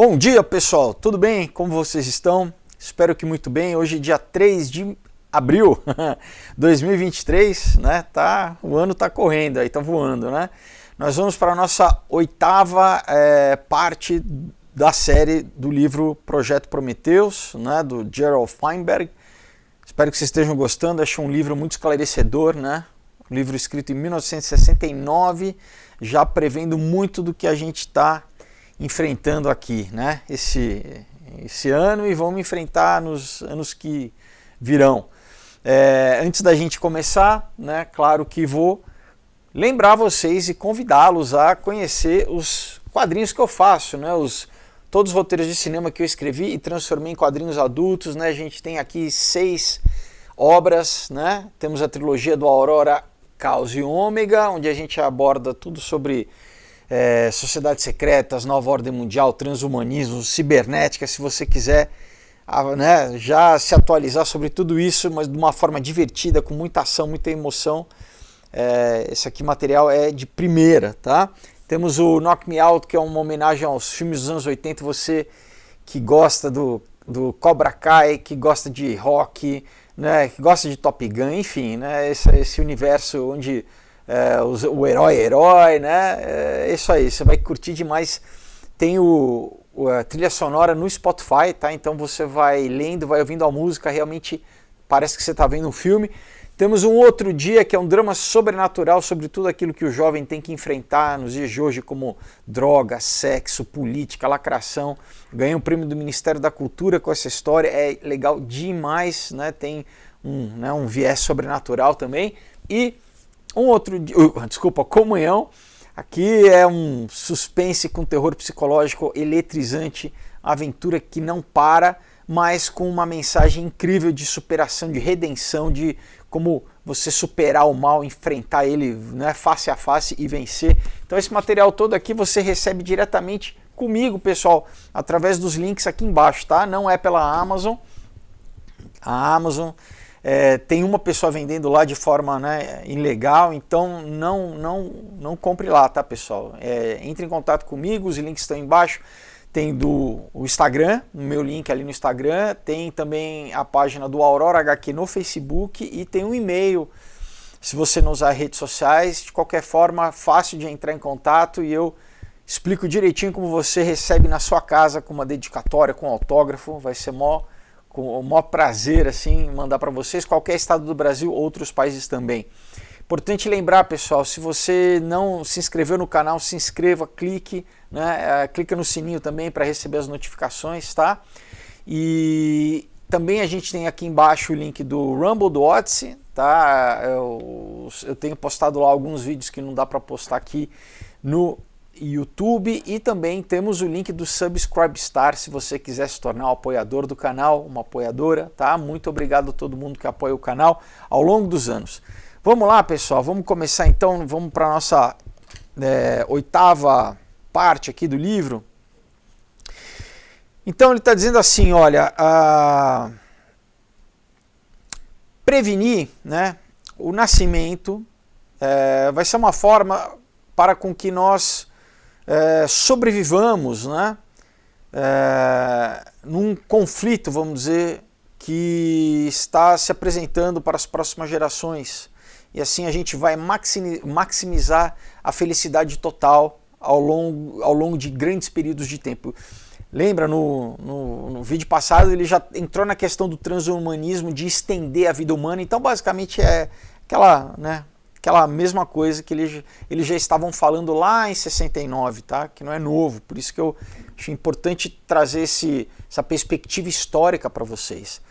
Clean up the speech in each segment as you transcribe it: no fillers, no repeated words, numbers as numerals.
Bom dia, pessoal, tudo bem? Como vocês estão? Espero que muito bem. Hoje, dia 3 de abril de 2023, né? O ano tá correndo aí, tá voando, né? Nós vamos para a nossa oitava parte da série do livro Projeto Prometheus, né? Do Gerald Feinberg. Espero que vocês estejam gostando. Acho um livro muito esclarecedor, né? Um livro escrito em 1969, já prevendo muito do que a gente está enfrentando aqui, né? Esse ano e vamos enfrentar nos anos que virão. Antes da gente começar, né? Claro que vou lembrar vocês e convidá-los a conhecer os quadrinhos que eu faço, né? Todos os roteiros de cinema que eu escrevi e transformei em quadrinhos adultos, né? A gente tem aqui 6 obras, né? Temos a trilogia do Aurora, Caos e Ômega, onde a gente aborda tudo sobre sociedades secretas, nova ordem mundial, transhumanismo, cibernética. Se você quiser né, já se atualizar sobre tudo isso, mas de uma forma divertida, com muita ação, muita emoção, esse aqui material é de primeira, tá? Temos o Knock Me Out, que é uma homenagem aos filmes dos anos 80, você que gosta do Cobra Kai, que gosta de rock, né, que gosta de Top Gun, enfim, né, esse universo onde o herói, né, é isso aí, você vai curtir demais. Tem a trilha sonora no Spotify, tá? Então você vai lendo, vai ouvindo a música, realmente parece que você está vendo um filme. Temos um outro dia que é um drama sobrenatural sobre tudo aquilo que o jovem tem que enfrentar nos dias de hoje, como droga, sexo, política, lacração. Ganhei um prêmio do Ministério da Cultura com essa história, é legal demais, né? Tem um viés sobrenatural também. E Comunhão. Aqui é um suspense com terror psicológico eletrizante, aventura que não para, mas com uma mensagem incrível de superação, de redenção, de como você superar o mal, enfrentar ele, né, face a face e vencer. Então esse material todo aqui você recebe diretamente comigo, pessoal, através dos links aqui embaixo, tá? Não é pela Amazon. A Amazon tem uma pessoa vendendo lá de forma, né, ilegal, então não compre lá, tá, pessoal? Entre em contato comigo, os links estão embaixo. Tem o Instagram, o meu link ali no Instagram, tem também a página do Aurora HQ no Facebook e tem um e-mail, se você não usar redes sociais. De qualquer forma, fácil de entrar em contato e eu explico direitinho como você recebe na sua casa com uma dedicatória, com autógrafo. Vai ser com o maior prazer assim mandar para vocês, qualquer estado do Brasil, outros países também. Importante lembrar, pessoal, se você não se inscreveu no canal, se inscreva, clique, né, clica no sininho também para receber as notificações, tá? E também a gente tem aqui embaixo o link do Rumble, do Odyssey, tá? Eu tenho postado lá alguns vídeos que não dá para postar aqui no YouTube, e também temos o link do Subscribestar, se você quiser se tornar um apoiador do canal, uma apoiadora, tá? Muito obrigado a todo mundo que apoia o canal ao longo dos anos. Vamos lá, pessoal, vamos começar então, vamos para a nossa oitava parte aqui do livro. Então ele está dizendo assim, olha, prevenir, né, o nascimento vai ser uma forma para com que nós sobrevivamos, né, num conflito, vamos dizer, que está se apresentando para as próximas gerações. E assim a gente vai maximizar a felicidade total ao longo de grandes períodos de tempo. Lembra, no vídeo passado ele já entrou na questão do transhumanismo, de estender a vida humana. Então basicamente é aquela mesma coisa que eles já estavam falando lá em 69, tá? Que não é novo, por isso que eu acho importante trazer essa perspectiva histórica para vocês.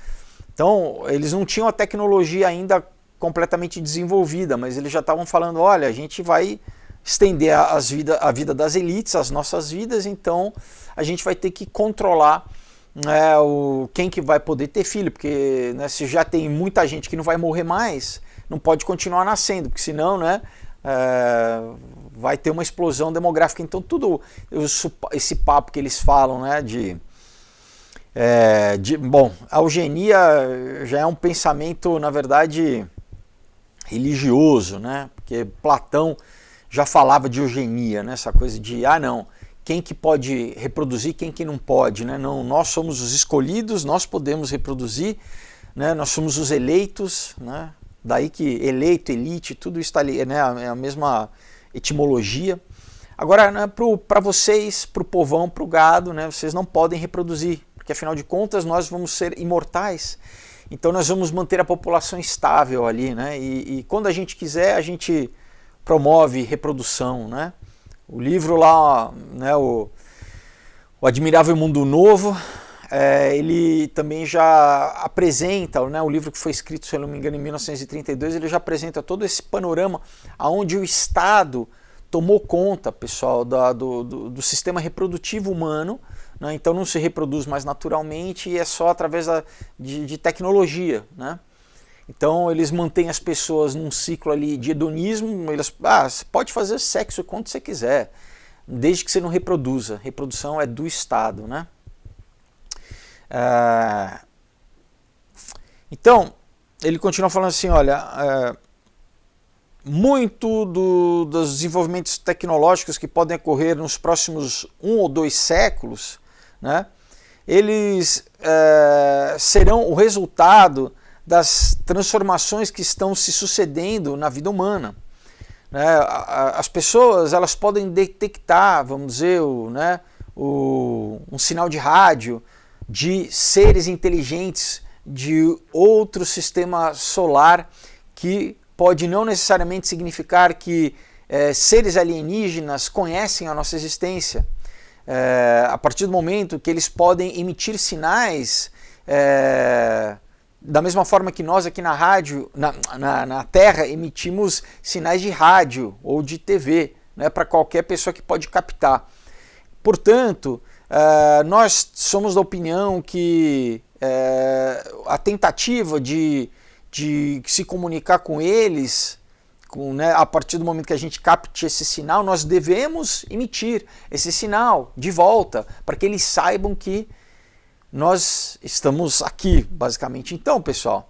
Então eles não tinham a tecnologia ainda completamente desenvolvida, mas eles já estavam falando, olha, a gente vai estender a vida das elites, as nossas vidas, então a gente vai ter que controlar quem que vai poder ter filho, porque, né, se já tem muita gente que não vai morrer mais, não pode continuar nascendo, porque senão, né, vai ter uma explosão demográfica. Então tudo esse papo que eles falam, né, bom, a eugenia já é um pensamento, na verdade, religioso, né? Porque Platão já falava de eugenia, né? Essa coisa de, não, quem que pode reproduzir, quem que não pode, né? Não, nós somos os escolhidos, nós podemos reproduzir, né? Nós somos os eleitos, né? Daí que eleito, elite, tudo isso está ali, né? É a mesma etimologia. Agora, né, para vocês, para o povão, para o gado, né, vocês não podem reproduzir, porque afinal de contas nós vamos ser imortais, então nós vamos manter a população estável ali, né? E quando a gente quiser, a gente promove reprodução, né? O livro lá, né, o Admirável Mundo Novo, ele também já apresenta, né, o livro que foi escrito, se eu não me engano, em 1932, ele já apresenta todo esse panorama onde o Estado tomou conta, pessoal, do sistema reprodutivo humano, né? Então não se reproduz mais naturalmente e é só através de tecnologia, né? Então eles mantêm as pessoas num ciclo ali de hedonismo, você pode fazer sexo quanto você quiser, desde que você não reproduza. Reprodução é do Estado, né? Então, ele continua falando assim, olha, muito dos desenvolvimentos tecnológicos que podem ocorrer nos próximos 1 ou 2 séculos, né, eles serão o resultado das transformações que estão se sucedendo na vida humana. Né? As pessoas, elas podem detectar, vamos dizer, um sinal de rádio de seres inteligentes de outro sistema solar, que pode não necessariamente significar que seres alienígenas conhecem a nossa existência. A partir do momento que eles podem emitir sinais, da mesma forma que nós aqui na rádio, na Terra, emitimos sinais de rádio ou de TV, né, para qualquer pessoa que pode captar. Portanto, nós somos da opinião que a tentativa de se comunicar com eles, né, a partir do momento que a gente capte esse sinal, nós devemos emitir esse sinal de volta, para que eles saibam que nós estamos aqui, basicamente. Então, pessoal,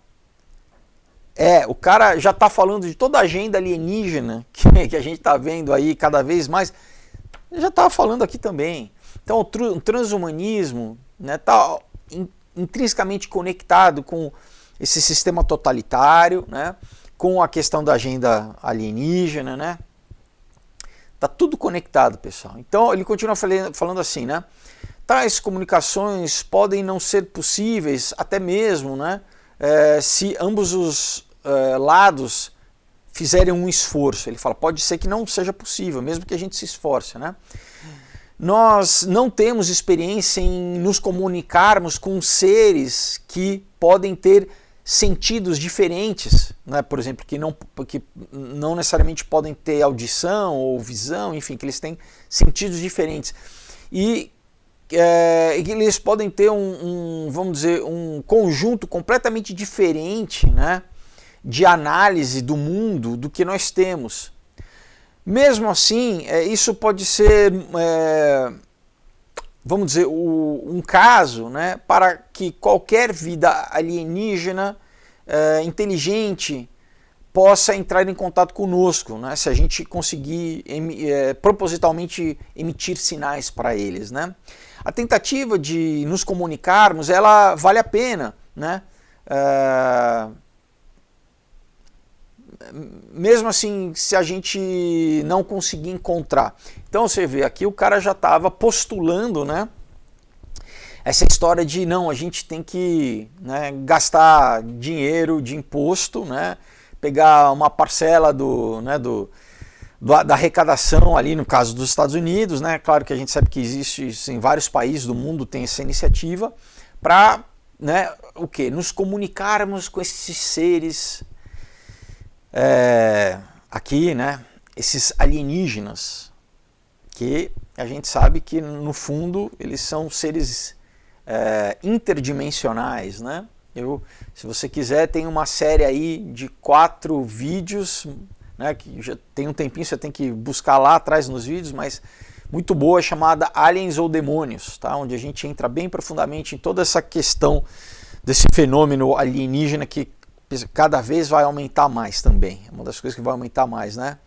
o cara já está falando de toda a agenda alienígena que a gente está vendo aí cada vez mais, já estava falando aqui também. Então, o transhumanismo está, né, intrinsecamente conectado com esse sistema totalitário, né, com a questão da agenda alienígena, né? Tá tudo conectado, pessoal. Então ele continua falando assim, né? Tais comunicações podem não ser possíveis, até mesmo, né, se ambos os lados fizerem um esforço. Ele fala, pode ser que não seja possível, mesmo que a gente se esforce, né? Nós não temos experiência em nos comunicarmos com seres que podem ter sentidos diferentes, né? Por exemplo, que não necessariamente podem ter audição ou visão, enfim, que eles têm sentidos diferentes. E eles podem ter vamos dizer, um conjunto completamente diferente, né, de análise do mundo do que nós temos. Mesmo assim, isso pode ser, vamos dizer, um caso, né, para que qualquer vida alienígena inteligente possa entrar em contato conosco, né, se a gente conseguir propositalmente emitir sinais para eles, né. A tentativa de nos comunicarmos, ela vale a pena, né, mesmo assim, se a gente não conseguir encontrar. Então você vê, aqui o cara já estava postulando, né, essa história de não, a gente tem que, né, gastar dinheiro de imposto, né, pegar uma parcela da arrecadação ali, no caso dos Estados Unidos, né, claro que a gente sabe que existe isso em vários países do mundo, tem essa iniciativa, para, né, o quê? Nos comunicarmos com esses seres aqui, né, esses alienígenas, que a gente sabe que no fundo eles são seres interdimensionais, né? Se você quiser, tem uma série aí de 4 vídeos, né, que já tem um tempinho, você tem que buscar lá atrás nos vídeos, mas muito boa, chamada Aliens ou Demônios, tá? Onde a gente entra bem profundamente em toda essa questão desse fenômeno alienígena que cada vez vai aumentar mais também. É uma das coisas que vai aumentar mais, né?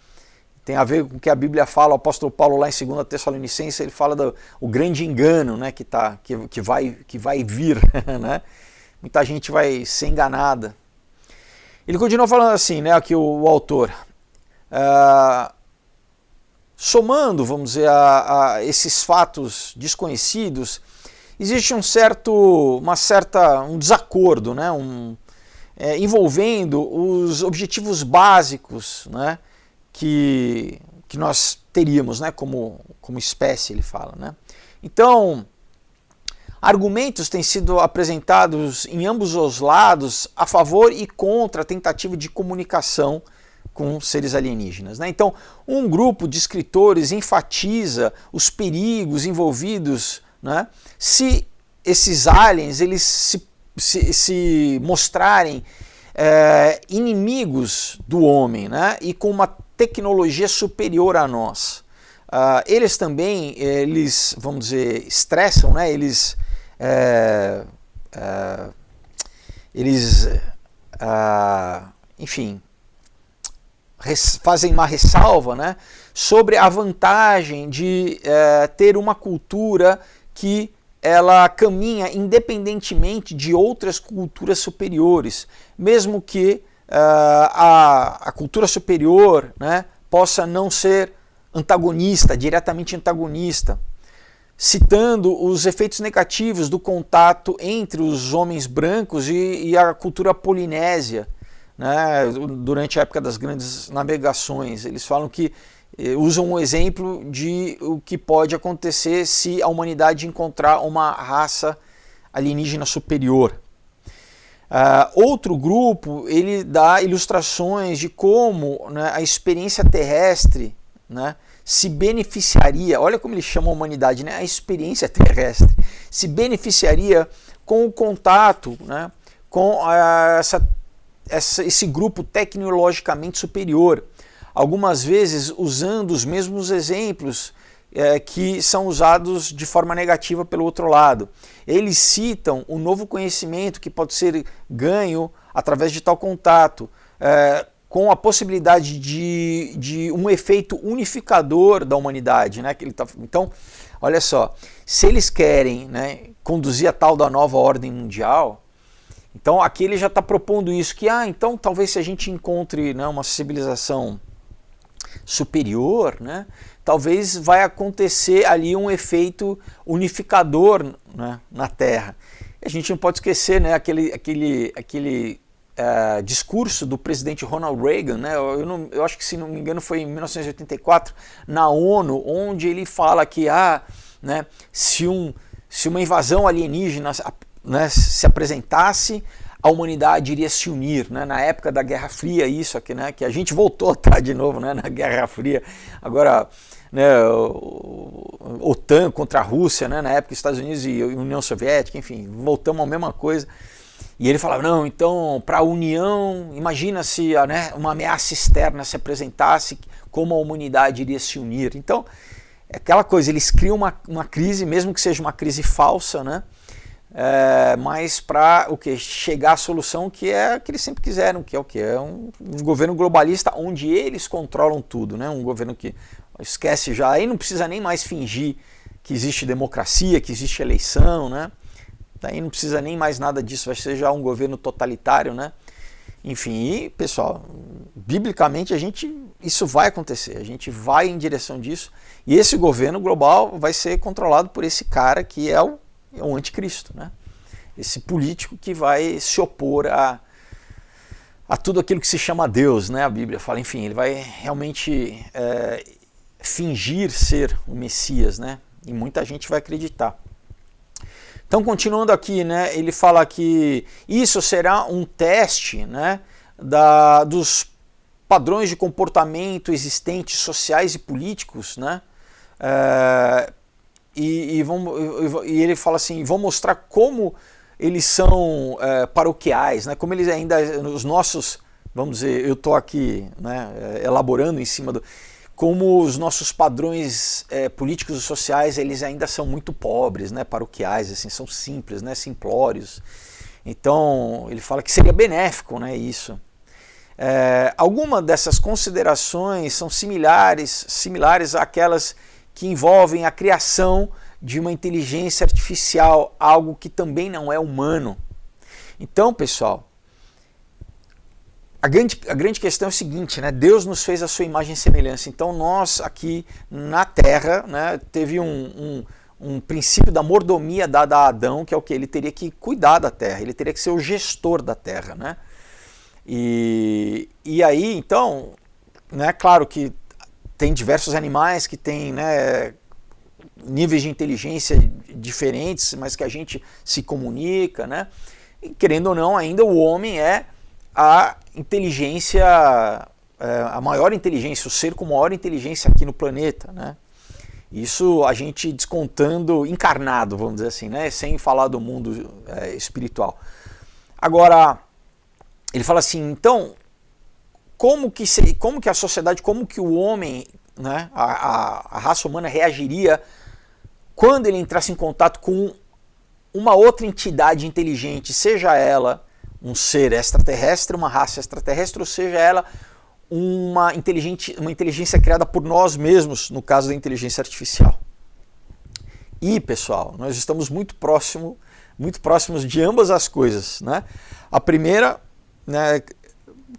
tem a ver com o que a Bíblia fala, o apóstolo Paulo lá em 2 Tessalonicenses, ele fala do o grande engano, né, que vai vir, né? Muita gente vai ser enganada. Ele continua falando assim, né, aqui o autor, somando, vamos dizer, a esses fatos desconhecidos, existe um desacordo, né, envolvendo os objetivos básicos, né, que nós teríamos, né, como espécie, ele fala, né. Então, argumentos têm sido apresentados em ambos os lados a favor e contra a tentativa de comunicação com seres alienígenas, né? Então, um grupo de escritores enfatiza os perigos envolvidos, né, se esses aliens eles se mostrarem inimigos do homem, né, e com uma tecnologia superior a nós. Eles também, vamos dizer, estressam, né, enfim, fazem uma ressalva, né, sobre a vantagem de ter uma cultura que ela caminha independentemente de outras culturas superiores, mesmo que a cultura superior, né, possa não ser antagonista, diretamente antagonista, citando os efeitos negativos do contato entre os homens brancos e a cultura polinésia, né, durante a época das grandes navegações. Eles falam que usam um exemplo de o que pode acontecer se a humanidade encontrar uma raça alienígena superior. Outro grupo, ele dá ilustrações de como, né, a experiência terrestre, né, se beneficiaria, olha como ele chama a humanidade, né, a experiência terrestre, se beneficiaria com o contato, né, com esse grupo tecnologicamente superior, algumas vezes usando os mesmos exemplos que são usados de forma negativa pelo outro lado. Eles citam o novo conhecimento que pode ser ganho através de tal contato, com a possibilidade de um efeito unificador da humanidade, né? Então, olha só, se eles querem, né, conduzir a tal da nova ordem mundial, então aqui ele já está propondo isso, que então talvez se a gente encontre, né, uma civilização superior, né, talvez vai acontecer ali um efeito unificador, né, na Terra. E a gente não pode esquecer, né, aquele discurso do presidente Ronald Reagan, né, eu acho que, se não me engano, foi em 1984, na ONU, onde ele fala que né, se uma invasão alienígena, né, se apresentasse, a humanidade iria se unir, né? Na época da Guerra Fria, isso aqui, né, que a gente voltou a estar de novo, né, na Guerra Fria, agora, né, OTAN contra a Rússia, né, na época Estados Unidos e União Soviética, enfim, voltamos à mesma coisa. E ele falava, não, então, para a União, imagina se, né, uma ameaça externa se apresentasse, como a humanidade iria se unir. Então, é aquela coisa, eles criam uma crise, mesmo que seja uma crise falsa, né, mas para o que? Chegar à solução que é que eles sempre quiseram, que é o que? É um governo globalista onde eles controlam tudo, né? Um governo que esquece já, aí não precisa nem mais fingir que existe democracia, que existe eleição, né? Daí não precisa nem mais nada disso, vai ser já um governo totalitário, né? Enfim, e pessoal, biblicamente isso vai acontecer, a gente vai em direção disso, e esse governo global vai ser controlado por esse cara que é o anticristo, né? Esse político que vai se opor a tudo aquilo que se chama Deus, né? A Bíblia fala, enfim, ele vai realmente fingir ser o Messias, né? E muita gente vai acreditar. Então, continuando aqui, né? Ele fala que isso será um teste, né, dos padrões de comportamento existentes, sociais e políticos, né? E ele fala assim, vão mostrar como eles são paroquiais, né? Como eles ainda, os nossos, vamos dizer, eu estou aqui, né, elaborando em cima como os nossos padrões políticos e sociais, eles ainda são muito pobres, né, paroquiais, assim, são simples, né, simplórios. Então ele fala que seria benéfico, né, isso. Algumas dessas considerações são similares àquelas que envolvem a criação de uma inteligência artificial, algo que também não é humano. Então, pessoal, a grande questão é o seguinte, né? Deus nos fez a sua imagem e semelhança. Então nós aqui na Terra, né, teve um princípio da mordomia dada a Adão, que é o que? Ele teria que cuidar da Terra, ele teria que ser o gestor da Terra, né? E aí, então, né, claro que tem diversos animais que têm, né, níveis de inteligência diferentes, mas que a gente se comunica, né? E, querendo ou não, ainda o homem é a inteligência, a maior inteligência, o ser com maior inteligência aqui no planeta, né? Isso a gente descontando encarnado, vamos dizer assim, né? Sem falar do mundo espiritual. Agora, ele fala assim, então, como que a sociedade, como que o homem, né, a raça humana reagiria quando ele entrasse em contato com uma outra entidade inteligente, seja ela um ser extraterrestre, uma raça extraterrestre, ou seja ela uma inteligência criada por nós mesmos, no caso da inteligência artificial. E, pessoal, nós estamos muito próximos de ambas as coisas, né? A primeira, né,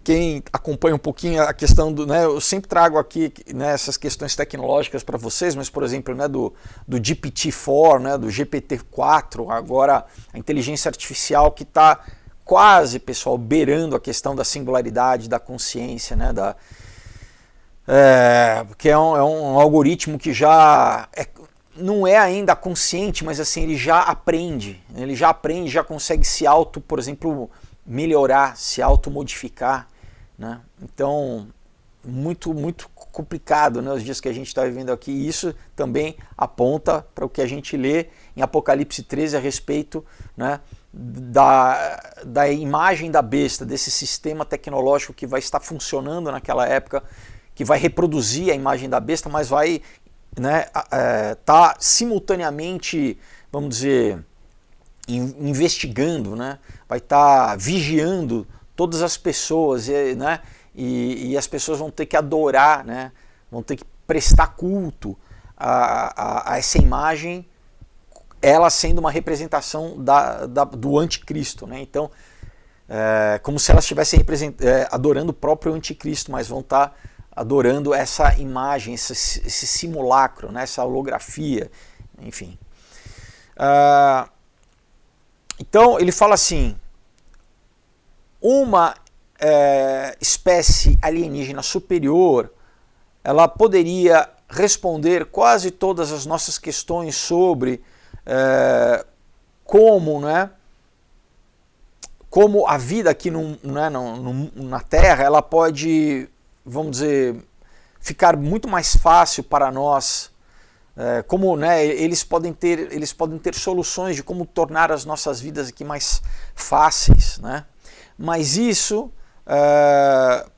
quem acompanha um pouquinho a questão do, né, eu sempre trago aqui, né, essas questões tecnológicas para vocês, mas por exemplo, né, do GPT-4, né, do GPT-4, agora a inteligência artificial que está quase, pessoal, beirando a questão da singularidade, da consciência, né, que é um algoritmo que já não é ainda consciente, mas assim, ele já aprende, já consegue se por exemplo, melhorar, se automodificar, né? Então, muito complicado, né, os dias que a gente está vivendo aqui, e isso também aponta para o que a gente lê em Apocalipse 13 a respeito, né, da imagem da besta, desse sistema tecnológico que vai estar funcionando naquela época, que vai reproduzir a imagem da besta, mas vai, né, tá simultaneamente, vamos dizer, investigando, né, vai estar vigiando todas as pessoas, né, e as pessoas vão ter que adorar, né, vão ter que prestar culto a essa imagem, ela sendo uma representação do anticristo, né? Então, como se elas estivessem adorando o próprio anticristo, mas vão estar adorando essa imagem, esse simulacro, né? Essa holografia, enfim. Então, ele fala assim, uma espécie alienígena superior, ela poderia responder quase todas as nossas questões sobre como a vida aqui na Terra, ela pode, vamos dizer, ficar muito mais fácil para nós, como, né, eles podem ter soluções de como tornar as nossas vidas aqui mais fáceis, né? Mas isso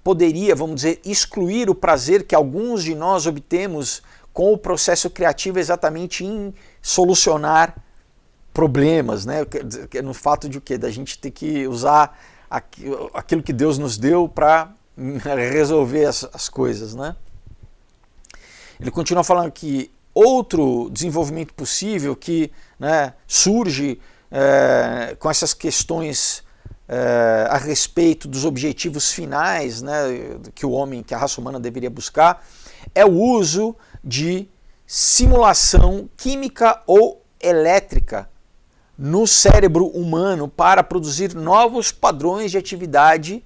poderia, vamos dizer, excluir o prazer que alguns de nós obtemos com o processo criativo exatamente em solucionar problemas, né? No fato de o quê? Da gente ter que usar aquilo que Deus nos deu para resolver as coisas, né? Ele continua falando que outro desenvolvimento possível que, né, surge com essas questões a respeito dos objetivos finais, né, que a raça humana deveria buscar, é o uso de simulação química ou elétrica no cérebro humano para produzir novos padrões de atividade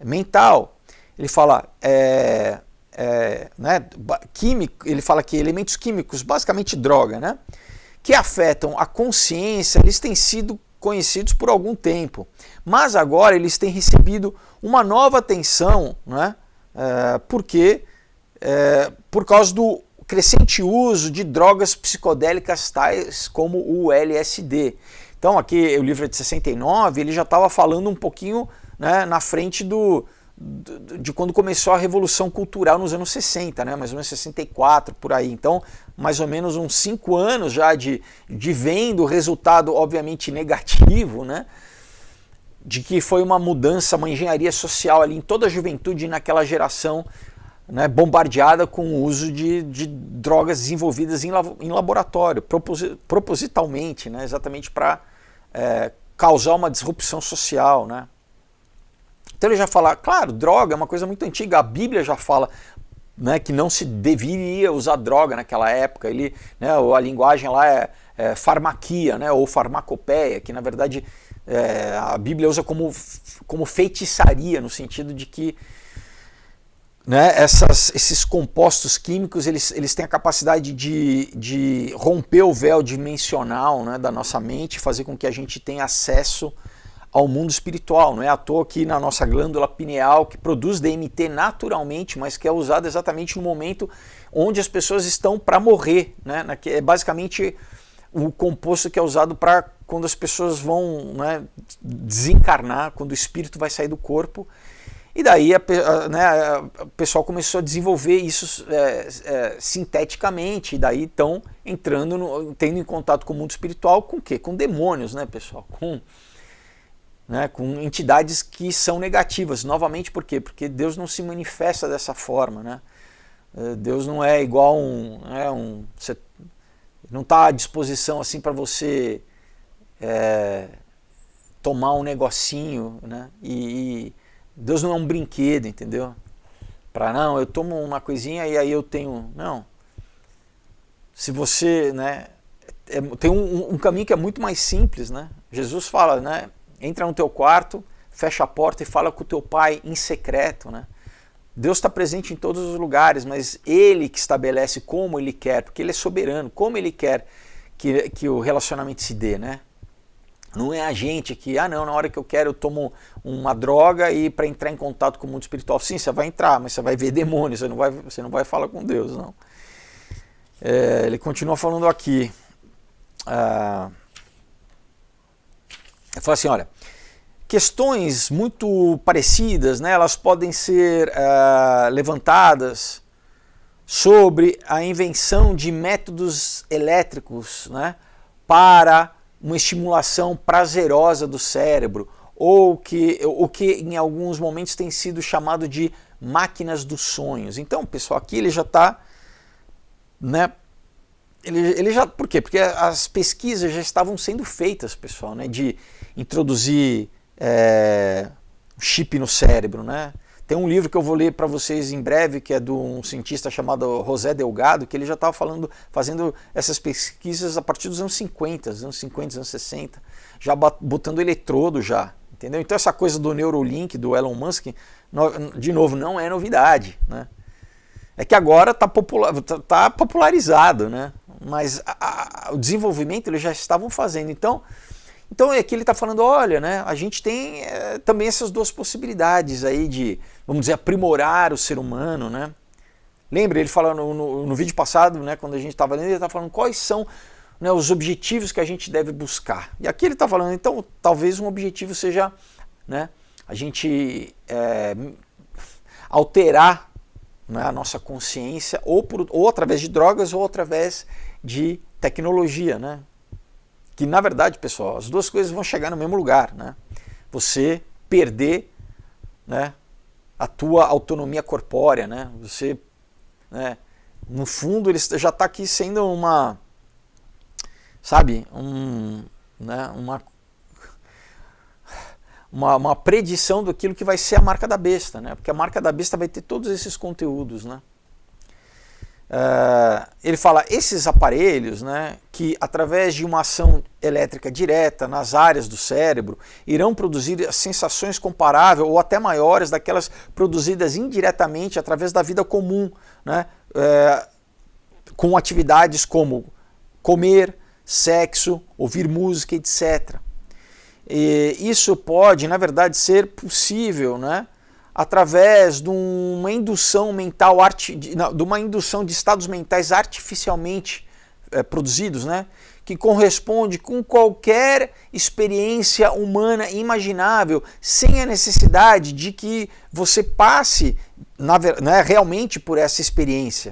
mental. Ele fala, né, ele fala que elementos químicos, basicamente droga, né, que afetam a consciência, eles têm sido conhecidos por algum tempo, mas agora eles têm recebido uma nova atenção, né, por causa do crescente uso de drogas psicodélicas tais como o LSD. Então aqui o livro é de 69, ele já estava falando um pouquinho, né, na frente de quando começou a Revolução Cultural nos anos 60, né, mais ou menos 64, por aí. Então, mais ou menos uns 5 anos já de vendo o resultado, obviamente, negativo, né? de que foi uma mudança, uma engenharia social ali em toda a juventude naquela geração, né, bombardeada com o uso de drogas desenvolvidas em laboratório, propositalmente, né, exatamente para causar uma disrupção social, né. Então ele já fala, claro, droga é uma coisa muito antiga, a Bíblia já fala, né, que não se deveria usar droga naquela época. Ele, né, a linguagem lá é farmaquia, né, ou farmacopeia, que na verdade a Bíblia usa como feitiçaria, no sentido de que, né, esses compostos químicos eles têm a capacidade de romper o véu dimensional, né, da nossa mente, fazer com que a gente tenha acesso ao mundo espiritual. Não é à toa que na nossa glândula pineal, que produz DMT naturalmente, mas que é usada exatamente no momento onde as pessoas estão para morrer, né? É basicamente o composto que é usado para quando as pessoas vão, né, desencarnar, quando o espírito vai sair do corpo. E daí o pessoal começou a desenvolver isso sinteticamente, e daí estão tendo em contato com o mundo espiritual com o quê? Com demônios, né, pessoal? Com entidades que são negativas. Novamente, por quê? Porque Deus não se manifesta dessa forma, né? Deus não é igual você não está à disposição assim para você tomar um negocinho, né? E Deus não é um brinquedo, entendeu? Não, eu tomo uma coisinha e aí eu tenho... Não. Se você, né, tem um caminho que é muito mais simples, né? Jesus fala, né? Entra no teu quarto, fecha a porta e fala com o teu pai em secreto, né? Deus está presente em todos os lugares, mas Ele que estabelece como Ele quer, porque Ele é soberano, como Ele quer que o relacionamento se dê, né? Não é a gente que, não, na hora que eu quero eu tomo uma droga e para entrar em contato com o mundo espiritual. Sim, você vai entrar, mas você vai ver demônios, você não vai falar com Deus, não. Ele continua falando aqui. Ele fala assim, olha, questões muito parecidas, né, elas podem ser levantadas sobre a invenção de métodos elétricos, né, para uma estimulação prazerosa do cérebro, ou o que em alguns momentos tem sido chamado de máquinas dos sonhos. Então, pessoal, aqui ele já está, né, ele já, por quê? Porque as pesquisas já estavam sendo feitas, pessoal, né, de introduzir chip no cérebro, né? Tem um livro que eu vou ler para vocês em breve, que é de um cientista chamado José Delgado, que ele já estava fazendo essas pesquisas a partir dos anos 50, anos 60, já botando eletrodo já, entendeu? Então essa coisa do Neuralink, do Elon Musk, de novo, não é novidade, né? É que agora está popularizado, né? Mas o desenvolvimento eles já estavam fazendo. Então aqui ele está falando, olha, né, a gente tem também essas duas possibilidades aí de, vamos dizer, aprimorar o ser humano, né? Lembra, ele fala no vídeo passado, né, quando a gente estava lendo, ele está falando quais são, né, os objetivos que a gente deve buscar. E aqui ele está falando, então, talvez um objetivo seja, né, a gente alterar, né, a nossa consciência ou através de drogas ou através de tecnologia, né? Que na verdade, pessoal, as duas coisas vão chegar no mesmo lugar, né? Você perder, né, a tua autonomia corpórea, né? Você, né, no fundo, ele já está aqui sendo uma, sabe, né, uma predição daquilo que vai ser a marca da besta, né? Porque a marca da besta vai ter todos esses conteúdos, né? Ele fala, esses aparelhos, né, que através de uma ação elétrica direta nas áreas do cérebro irão produzir sensações comparáveis ou até maiores daquelas produzidas indiretamente através da vida comum, né, com atividades como comer, sexo, ouvir música, etc. E isso pode, na verdade, ser possível, né, através de uma indução mental, de uma indução de estados mentais artificialmente produzidos, né, que corresponde com qualquer experiência humana imaginável, sem a necessidade de que você passe né, realmente por essa experiência.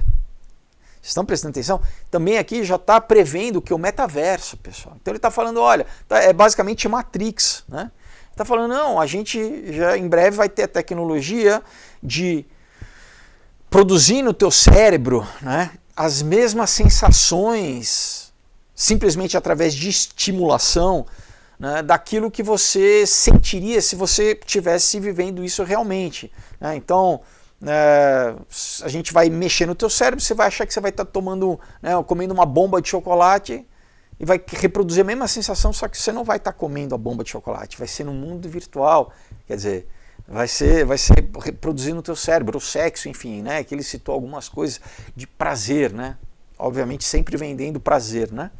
Vocês estão prestando atenção? Também aqui já está prevendo que o metaverso, pessoal. Então ele está falando, olha, é basicamente Matrix, né? Está falando, não, a gente já em breve vai ter a tecnologia de produzir no teu cérebro, né, as mesmas sensações, simplesmente através de estimulação, né, daquilo que você sentiria se você estivesse vivendo isso realmente. Né? Então, a gente vai mexer no teu cérebro, você vai achar que você vai estar tomando, né, comendo uma bomba de chocolate e vai reproduzir a mesma sensação, só que você não vai estar comendo a bomba de chocolate, vai ser no mundo virtual, quer dizer, vai ser reproduzido no teu cérebro, o sexo, enfim, né, que ele citou algumas coisas de prazer, né, obviamente sempre vendendo prazer, né.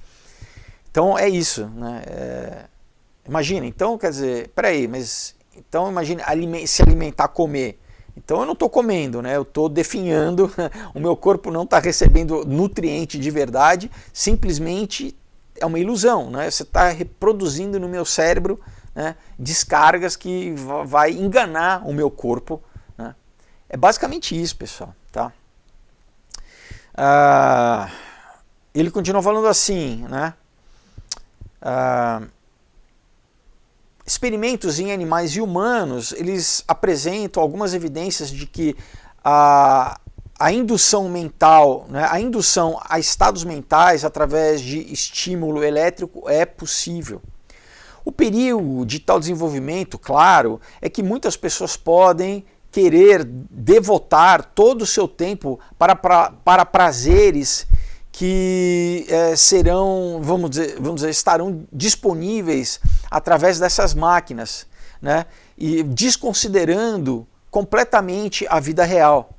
Então é isso, né, imagina, então quer dizer, peraí, mas então imagina se alimentar, comer. Então eu não estou comendo, né? Eu estou definhando, o meu corpo não está recebendo nutriente de verdade, simplesmente é uma ilusão, né? Você está reproduzindo no meu cérebro, né, descargas que vai enganar o meu corpo. Né? É basicamente isso, pessoal. Tá? Ele continua falando assim, né? Experimentos em animais e humanos, eles apresentam algumas evidências de que a indução mental, né, a indução a estados mentais através de estímulo elétrico é possível. O perigo de tal desenvolvimento, claro, é que muitas pessoas podem querer devotar todo o seu tempo para prazeres que serão, vamos dizer, estarão disponíveis através dessas máquinas, né? E desconsiderando completamente a vida real.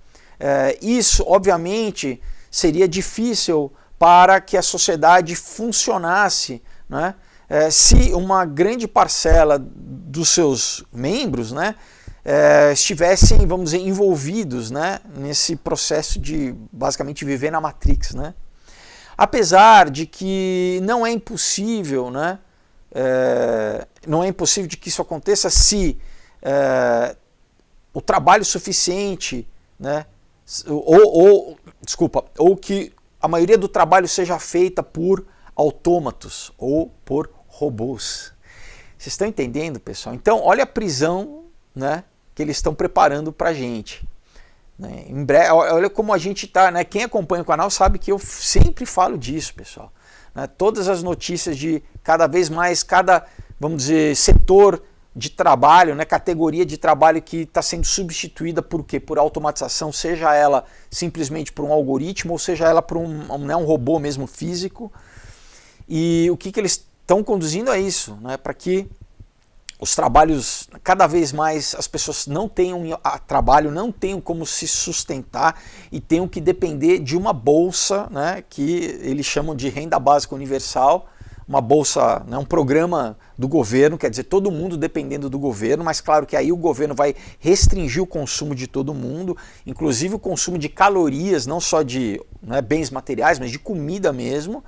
Isso, obviamente, seria difícil para que a sociedade funcionasse, né? Se uma grande parcela dos seus membros, né, estivessem, vamos dizer, envolvidos, né, nesse processo de basicamente viver na Matrix, né? Apesar de que não é impossível, né, não é impossível de que isso aconteça se o trabalho suficiente, né, ou que a maioria do trabalho seja feita por autômatos ou por robôs. Vocês estão entendendo, pessoal? Então, olha a prisão, né, que eles estão preparando para a gente. Né? Em breve, olha como a gente está, né? Quem acompanha o canal sabe que eu sempre falo disso, pessoal. Né? Todas as notícias de cada vez mais, vamos dizer, setor de trabalho, né, categoria de trabalho que está sendo substituída por quê? Por automatização, seja ela simplesmente por um algoritmo, ou seja ela por um robô mesmo físico. E o que eles estão conduzindo é isso, né, para que os trabalhos, cada vez mais as pessoas não tenham trabalho, não tenham como se sustentar e tenham que depender de uma bolsa, né, que eles chamam de renda básica universal, uma bolsa, né, um programa do governo, quer dizer, todo mundo dependendo do governo, mas claro que aí o governo vai restringir o consumo de todo mundo, inclusive o consumo de calorias, não só de, né, bens materiais, mas de comida mesmo.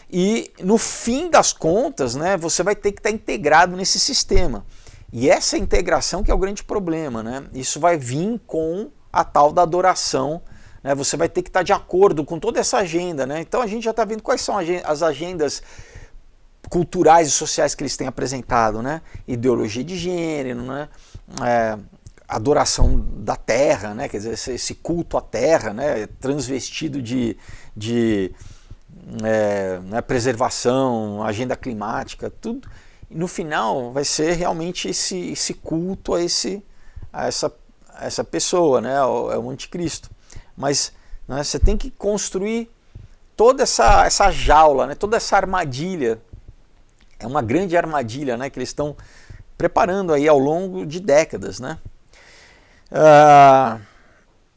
E no fim das contas, né, você vai ter que estar integrado nesse sistema. E essa integração que é o grande problema, né? Isso vai vir com a tal da adoração, né? Você vai ter que estar de acordo com toda essa agenda, né? Então a gente já está vendo quais são as agendas culturais e sociais que eles têm apresentado, né? Ideologia de gênero, né? Adoração da terra, né? Quer dizer, esse culto à terra, né? Transvestido de preservação, agenda climática, tudo. E no final vai ser realmente esse culto a essa pessoa, né? É o anticristo. Mas, né, você tem que construir toda essa jaula, né? Toda essa armadilha. É uma grande armadilha, né, que eles estão preparando aí ao longo de décadas, né?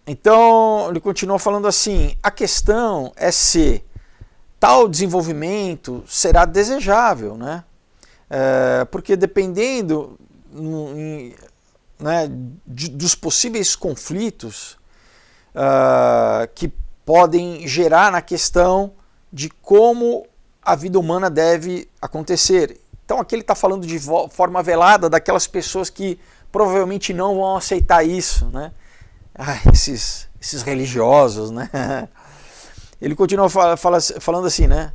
Então ele continua falando assim: a questão é se tal desenvolvimento será desejável, né? Porque dependendo né, dos possíveis conflitos que podem gerar na questão de como a vida humana deve acontecer. Então aqui ele está falando de forma velada daquelas pessoas que provavelmente não vão aceitar isso, né? Esses religiosos, né? Ele continua falando assim, né?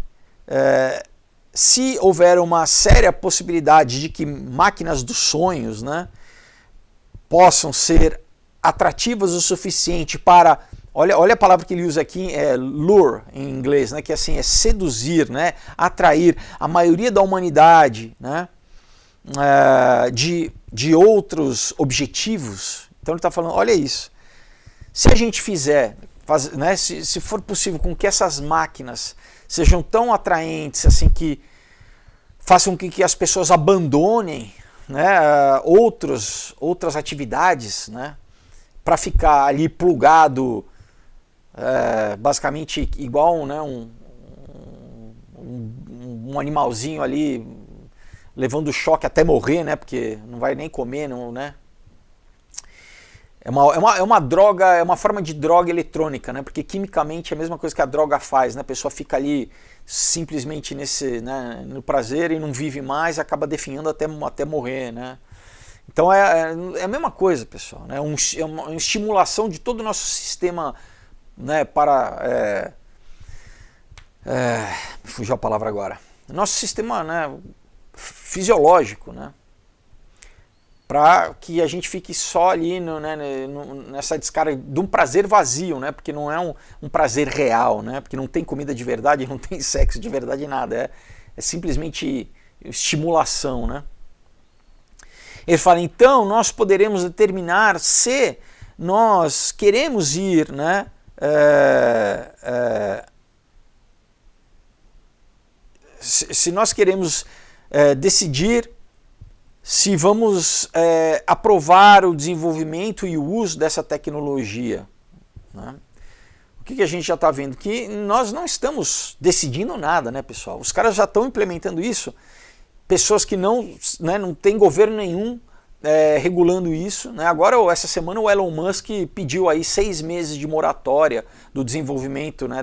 se houver uma séria possibilidade de que máquinas dos sonhos, né, possam ser atrativas o suficiente para, olha a palavra que ele usa aqui, é lure em inglês, né, que assim é seduzir, né, atrair a maioria da humanidade, né, de outros objetivos. Então ele está falando, olha isso, se a gente fizer, né, se for possível com que essas máquinas sejam tão atraentes assim que façam com que as pessoas abandonem, né, outras atividades, né, para ficar ali plugado, basicamente igual, né, um animalzinho ali levando choque até morrer, né, porque não vai nem comer, não, né. É uma droga, é uma forma de droga eletrônica, né? Porque quimicamente é a mesma coisa que a droga faz, né? A pessoa fica ali simplesmente né, no prazer e não vive mais, acaba definhando até morrer, né? Então é a mesma coisa, pessoal, né? É uma estimulação de todo o nosso sistema, né? Fugiu a palavra agora. Nosso sistema, né? Fisiológico, né? Para que a gente fique só ali nessa descarga de um prazer vazio, né? Porque não é um prazer real, né? Porque não tem comida de verdade, não tem sexo de verdade, nada. É simplesmente estimulação, né? Ele fala, então nós poderemos determinar se nós queremos ir, né? Se nós queremos decidir se vamos aprovar o desenvolvimento e o uso dessa tecnologia, né? O que a gente já está vendo? Que nós não estamos decidindo nada, né, pessoal? Os caras já estão implementando isso, pessoas que não tem governo nenhum regulando isso, né? Agora, essa semana, o Elon Musk pediu aí 6 meses de moratória do desenvolvimento, né,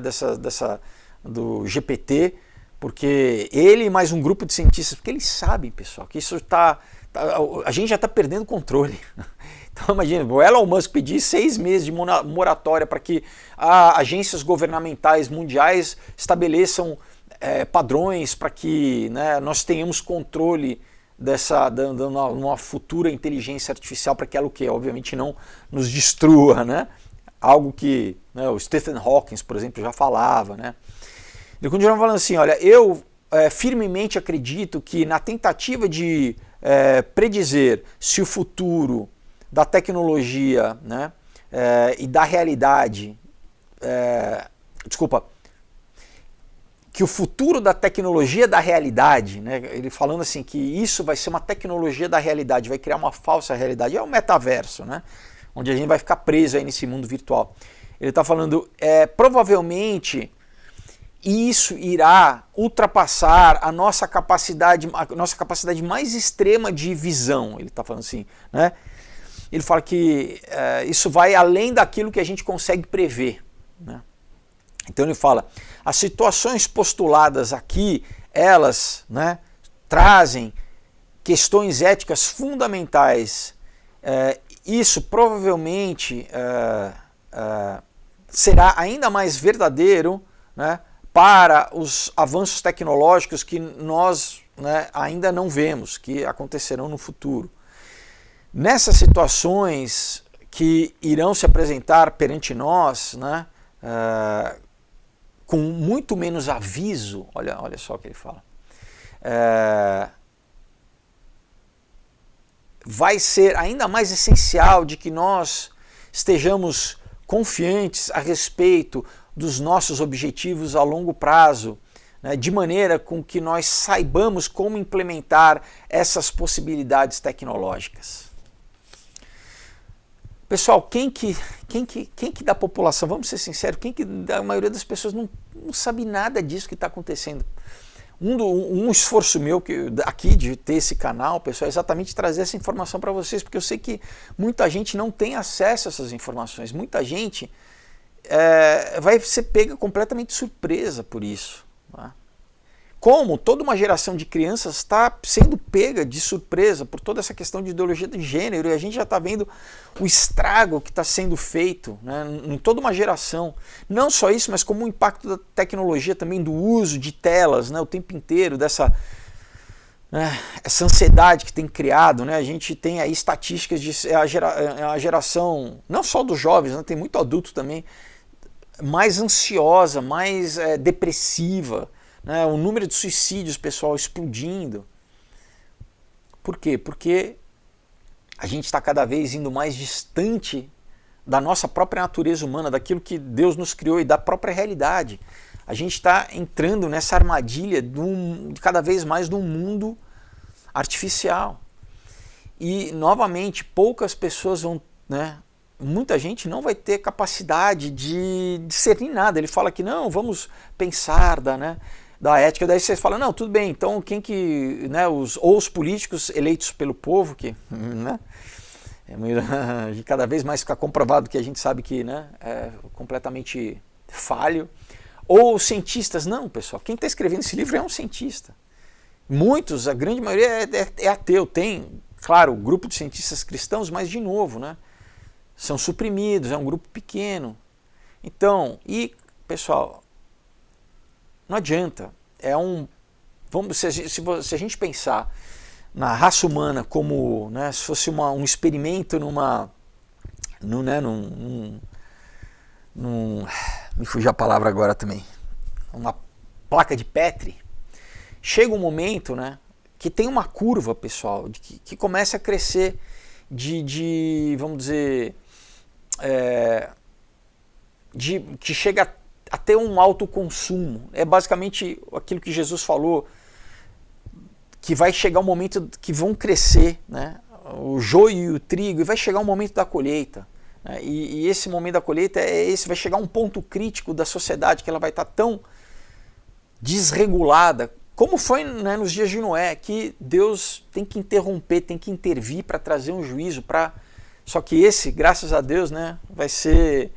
do GPT, porque ele e mais um grupo de cientistas, porque eles sabem, pessoal, que isso a gente já está perdendo o controle. Então imagina, o Elon Musk pedir 6 meses de moratória para que agências governamentais mundiais estabeleçam padrões para que, né, nós tenhamos controle numa futura inteligência artificial, para que ela, obviamente não nos destrua, né? Algo que, né, o Stephen Hawking, por exemplo, já falava, né? Ele continua falando assim, olha, eu firmemente acredito que na tentativa de predizer se o futuro da tecnologia, né, e da realidade, que o futuro da tecnologia da realidade, né, ele falando assim que isso vai ser uma tecnologia da realidade, vai criar uma falsa realidade, é o metaverso, né, onde a gente vai ficar preso aí nesse mundo virtual. Ele está falando, provavelmente isso irá ultrapassar a nossa capacidade mais extrema de visão. Ele está falando assim, né? Ele fala que isso vai além daquilo que a gente consegue prever, né? Então ele fala, as situações postuladas aqui, elas, né, trazem questões éticas fundamentais. Isso provavelmente será ainda mais verdadeiro, né, para os avanços tecnológicos que nós, né, ainda não vemos, que acontecerão no futuro. Nessas situações que irão se apresentar perante nós, né, com muito menos aviso, olha só o que ele fala, vai ser ainda mais essencial de que nós estejamos confiantes a respeito dos nossos objetivos a longo prazo, né, de maneira com que nós saibamos como implementar essas possibilidades tecnológicas. Pessoal, quem que da população, vamos ser sinceros, a maioria das pessoas não sabe nada disso que está acontecendo. Um esforço meu aqui de ter esse canal, pessoal, é exatamente trazer essa informação para vocês, porque eu sei que muita gente não tem acesso a essas informações, muita gente vai ser pega completamente surpresa por isso, tá? como toda uma geração de crianças está sendo pega de surpresa por toda essa questão de ideologia de gênero, e a gente já está vendo o estrago que está sendo feito, né, em toda uma geração. Não só isso, mas como o impacto da tecnologia também, do uso de telas, né, o tempo inteiro, dessa essa ansiedade que tem criado, né? A gente tem aí estatísticas de a geração, não só dos jovens, né, tem muito adulto também, mais ansiosa, mais depressiva, né? O número de suicídios, pessoal, explodindo. Por quê? Porque a gente está cada vez indo mais distante da nossa própria natureza humana, daquilo que Deus nos criou e da própria realidade. A gente está entrando nessa armadilha de cada vez mais de um mundo artificial. E, novamente, poucas pessoas vão, né, muita gente não vai ter capacidade de discernir nada. Ele fala que não, vamos pensar da ética. Daí você fala, não, tudo bem, então quem que, né, os políticos eleitos pelo povo, que, né, cada vez mais fica comprovado que a gente sabe que, né, é completamente falho. Ou os cientistas, não, pessoal, quem está escrevendo esse livro é um cientista. Muitos, a grande maioria é ateu. Tem, claro, o grupo de cientistas cristãos, mas de novo, né, são suprimidos, é um grupo pequeno. Então, e pessoal, não adianta. Se a gente pensar na raça humana como, né, se fosse um experimento me fugiu a palavra agora também, uma placa de Petri, chega um momento, né, que tem uma curva, pessoal, que começa a crescer vamos dizer, que chega a ter um alto consumo. É basicamente aquilo que Jesus falou, que vai chegar um momento que vão crescer, né, o joio e o trigo, e vai chegar um momento da colheita. E esse momento da colheita vai chegar a um ponto crítico da sociedade, que ela vai estar tão desregulada, como foi, né, nos dias de Noé, que Deus tem que interromper, tem que intervir para trazer um juízo. Só que esse, graças a Deus, né, vai ser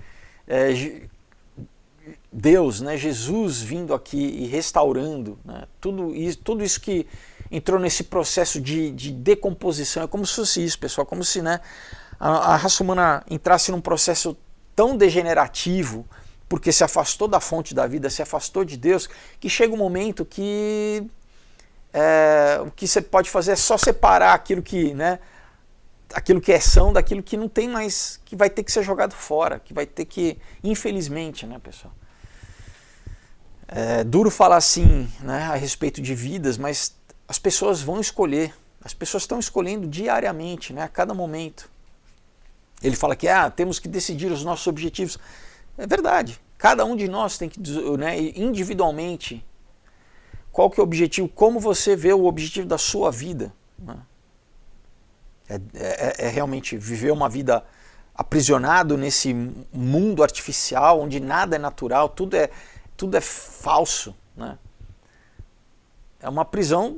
Deus, né, Jesus vindo aqui e restaurando, né, tudo isso que entrou nesse processo de decomposição. É como se fosse isso, pessoal, como se, né, a raça humana entrasse num processo tão degenerativo, porque se afastou da fonte da vida, se afastou de Deus, que chega um momento que o que você pode fazer é só separar aquilo que, né, aquilo que é são daquilo que não tem mais, que vai ter que ser jogado fora, que vai ter que, infelizmente, né, pessoal? É duro falar assim, né, a respeito de vidas, mas as pessoas vão escolher, as pessoas estão escolhendo diariamente, né, a cada momento. Ele fala que temos que decidir os nossos objetivos. É verdade. Cada um de nós tem que, né, individualmente, qual que é o objetivo, como você vê o objetivo da sua vida. Né? É realmente viver uma vida aprisionado nesse mundo artificial, onde nada é natural, tudo é falso. Né? É uma prisão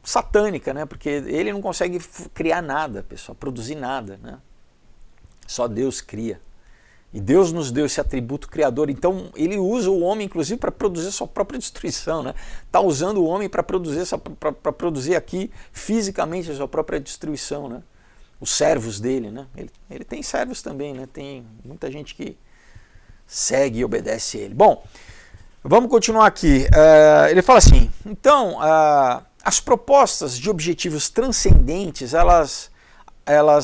satânica, né? Porque ele não consegue criar nada, pessoal, produzir nada. Né? Só Deus cria. E Deus nos deu esse atributo criador, então ele usa o homem, inclusive, para produzir sua própria destruição. Né? Está usando o homem para produzir aqui fisicamente a sua própria destruição. Né? Os servos dele, né? Ele tem servos também, né? Tem muita gente que segue e obedece ele. Bom, vamos continuar aqui. Ele fala assim, então, as propostas de objetivos transcendentes, elas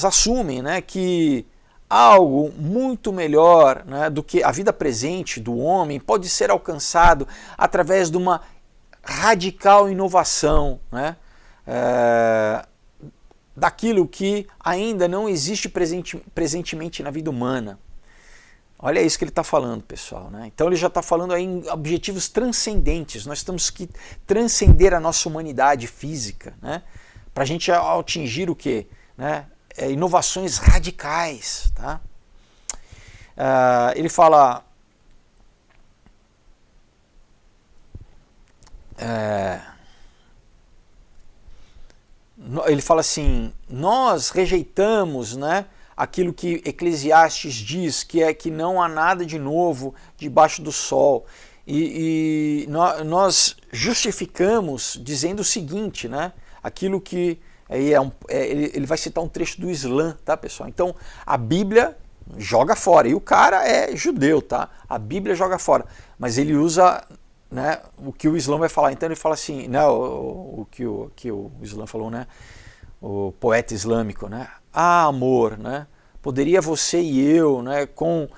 assumem, né, que algo muito melhor, né, do que a vida presente do homem pode ser alcançado através de uma radical inovação, né, daquilo que ainda não existe presentemente na vida humana. Olha isso que ele está falando, pessoal. Né? Então ele já está falando aí em objetivos transcendentes. Nós temos que transcender a nossa humanidade física, né, para a gente atingir o quê? Né? Inovações radicais. Tá? Ele fala... ele fala assim, nós rejeitamos, né, aquilo que Eclesiastes diz, que é que não há nada de novo debaixo do sol. Nós justificamos dizendo o seguinte, né? Aquilo que aí ele vai citar um trecho do Islã, tá, pessoal? Então a Bíblia joga fora, e o cara é judeu, tá? A Bíblia joga fora, mas ele usa, né, o que o Islã vai falar. Então ele fala assim, né, o que o Islã falou, né? O poeta islâmico, né? Ah, amor, né? Poderia você e eu, né, com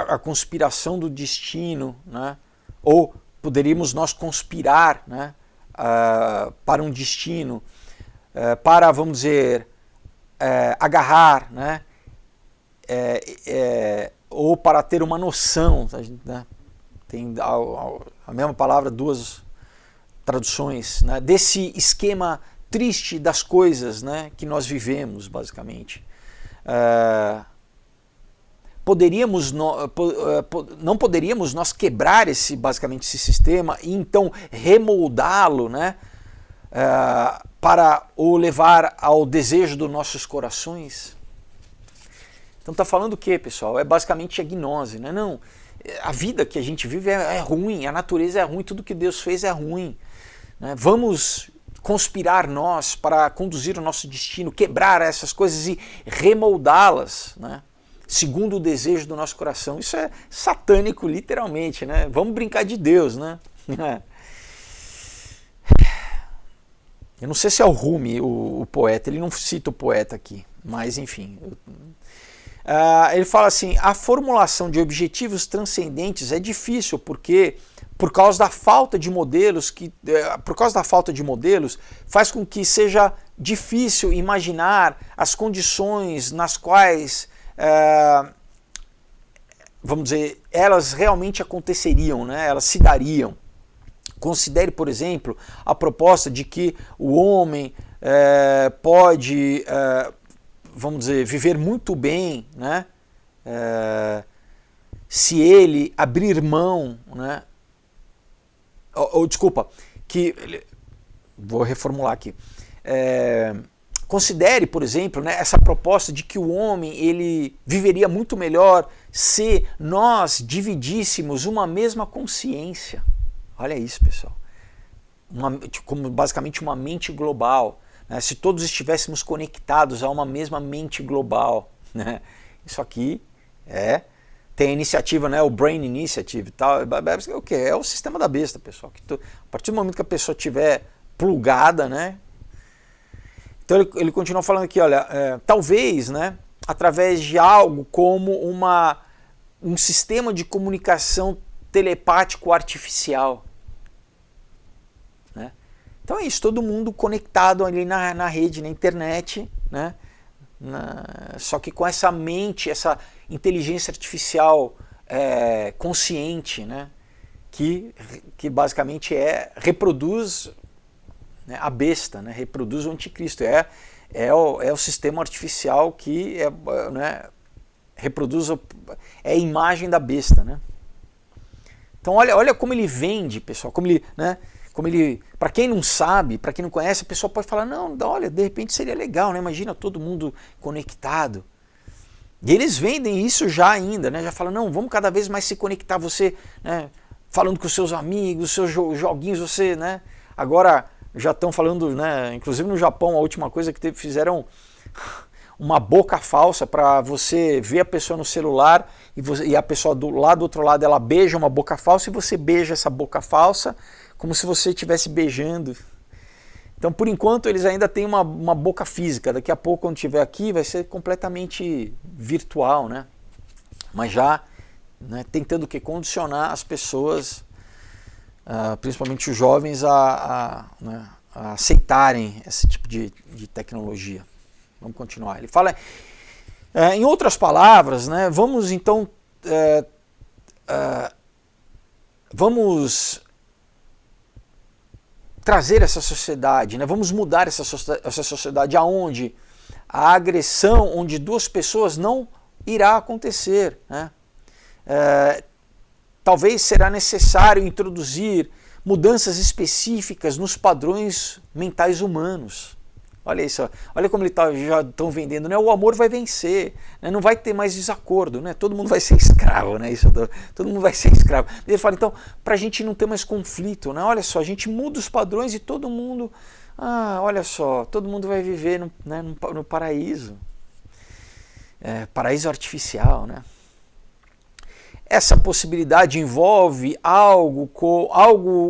a conspiração do destino, né? Ou poderíamos nós conspirar, né, para um destino, para, vamos dizer, agarrar, né, ou para ter uma noção, né, tem a mesma palavra, duas traduções, né, desse esquema triste das coisas, né, que nós vivemos, basicamente. Não poderíamos nós quebrar basicamente esse sistema e então remoldá-lo, né, para o levar ao desejo dos nossos corações? Então está falando o que, pessoal? É basicamente a gnose, né? Não, a vida que a gente vive é ruim, a natureza é ruim, tudo que Deus fez é ruim, né? Vamos conspirar nós para conduzir o nosso destino, quebrar essas coisas e remoldá-las, né, segundo o desejo do nosso coração. Isso é satânico, literalmente, né? Vamos brincar de Deus, né? Eu não sei se é o Rumi, o poeta, ele não cita o poeta aqui, mas enfim. Ele fala assim, a formulação de objetivos transcendentes é difícil porque por causa da falta de modelos, faz com que seja difícil imaginar as condições nas quais, vamos dizer, elas realmente aconteceriam, né? Elas se dariam. Considere, por exemplo, a proposta de que o homem pode, vamos dizer, viver muito bem, né? Se ele abrir mão, né? Desculpa, vou reformular aqui. Considere, por exemplo, né, essa proposta de que o homem ele viveria muito melhor se nós dividíssemos uma mesma consciência. Olha isso, pessoal. Como basicamente uma mente global, né? Se todos estivéssemos conectados a uma mesma mente global, né? Isso aqui tem a iniciativa, né, o Brain Initiative e tal. É o que? É o sistema da besta, pessoal. A partir do momento que a pessoa estiver plugada, né? Então ele continua falando aqui, olha, talvez, né, através de algo como um sistema de comunicação telepático artificial. Né? Então é isso, todo mundo conectado ali na rede, na internet, né? Só que com essa mente, essa inteligência artificial consciente, né? que basicamente reproduz, né, a besta, né? Reproduz o anticristo. É o sistema artificial que né, reproduz, é a imagem da besta. Né? Então olha como ele vende, pessoal, né? Para quem não sabe, para quem não conhece, a pessoa pode falar, não, olha, de repente seria legal, né? Imagina todo mundo conectado. E eles vendem isso já ainda, né? Já falam, não, vamos cada vez mais se conectar, você, né, falando com os seus amigos, seus joguinhos, você, né? Agora já estão falando, né, inclusive no Japão, a última coisa que fizeram uma boca falsa para você ver a pessoa no celular e a pessoa do outro lado, ela beija uma boca falsa e você beija essa boca falsa como se você estivesse beijando. Então, por enquanto, eles ainda têm uma boca física. Daqui a pouco, quando estiver aqui, vai ser completamente virtual, né? Mas já, né, tentando condicionar as pessoas, principalmente os jovens, né, a aceitarem esse tipo de tecnologia. Vamos continuar. Ele fala, em outras palavras, né, vamos então, vamos trazer essa sociedade, né? Vamos mudar essa sociedade aonde a agressão, onde duas pessoas não irá acontecer, né? Talvez será necessário introduzir mudanças específicas nos padrões mentais humanos. Olha isso, olha como já estão vendendo, né? O amor vai vencer, né? Não vai ter mais desacordo, né? Todo mundo vai ser escravo, né? Todo mundo vai ser escravo. Ele fala, então, para a gente não ter mais conflito, né? Olha só, a gente muda os padrões e todo mundo, olha só, todo mundo vai viver no paraíso. Paraíso artificial, né? Essa possibilidade envolve algo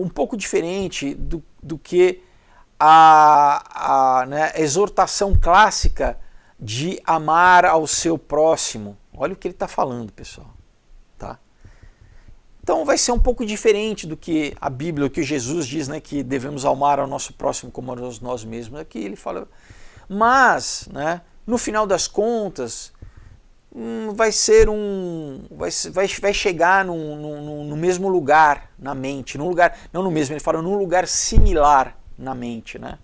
um pouco diferente do que a exortação clássica de amar ao seu próximo. Olha o que ele está falando, pessoal. Tá? Então vai ser um pouco diferente do que a Bíblia, o que Jesus diz, né, que devemos amar ao nosso próximo como a nós mesmos. Aqui ele fala, mas, né, no final das contas, vai chegar no mesmo lugar na mente, num lugar, não no mesmo, ele fala num lugar similar na mente, né?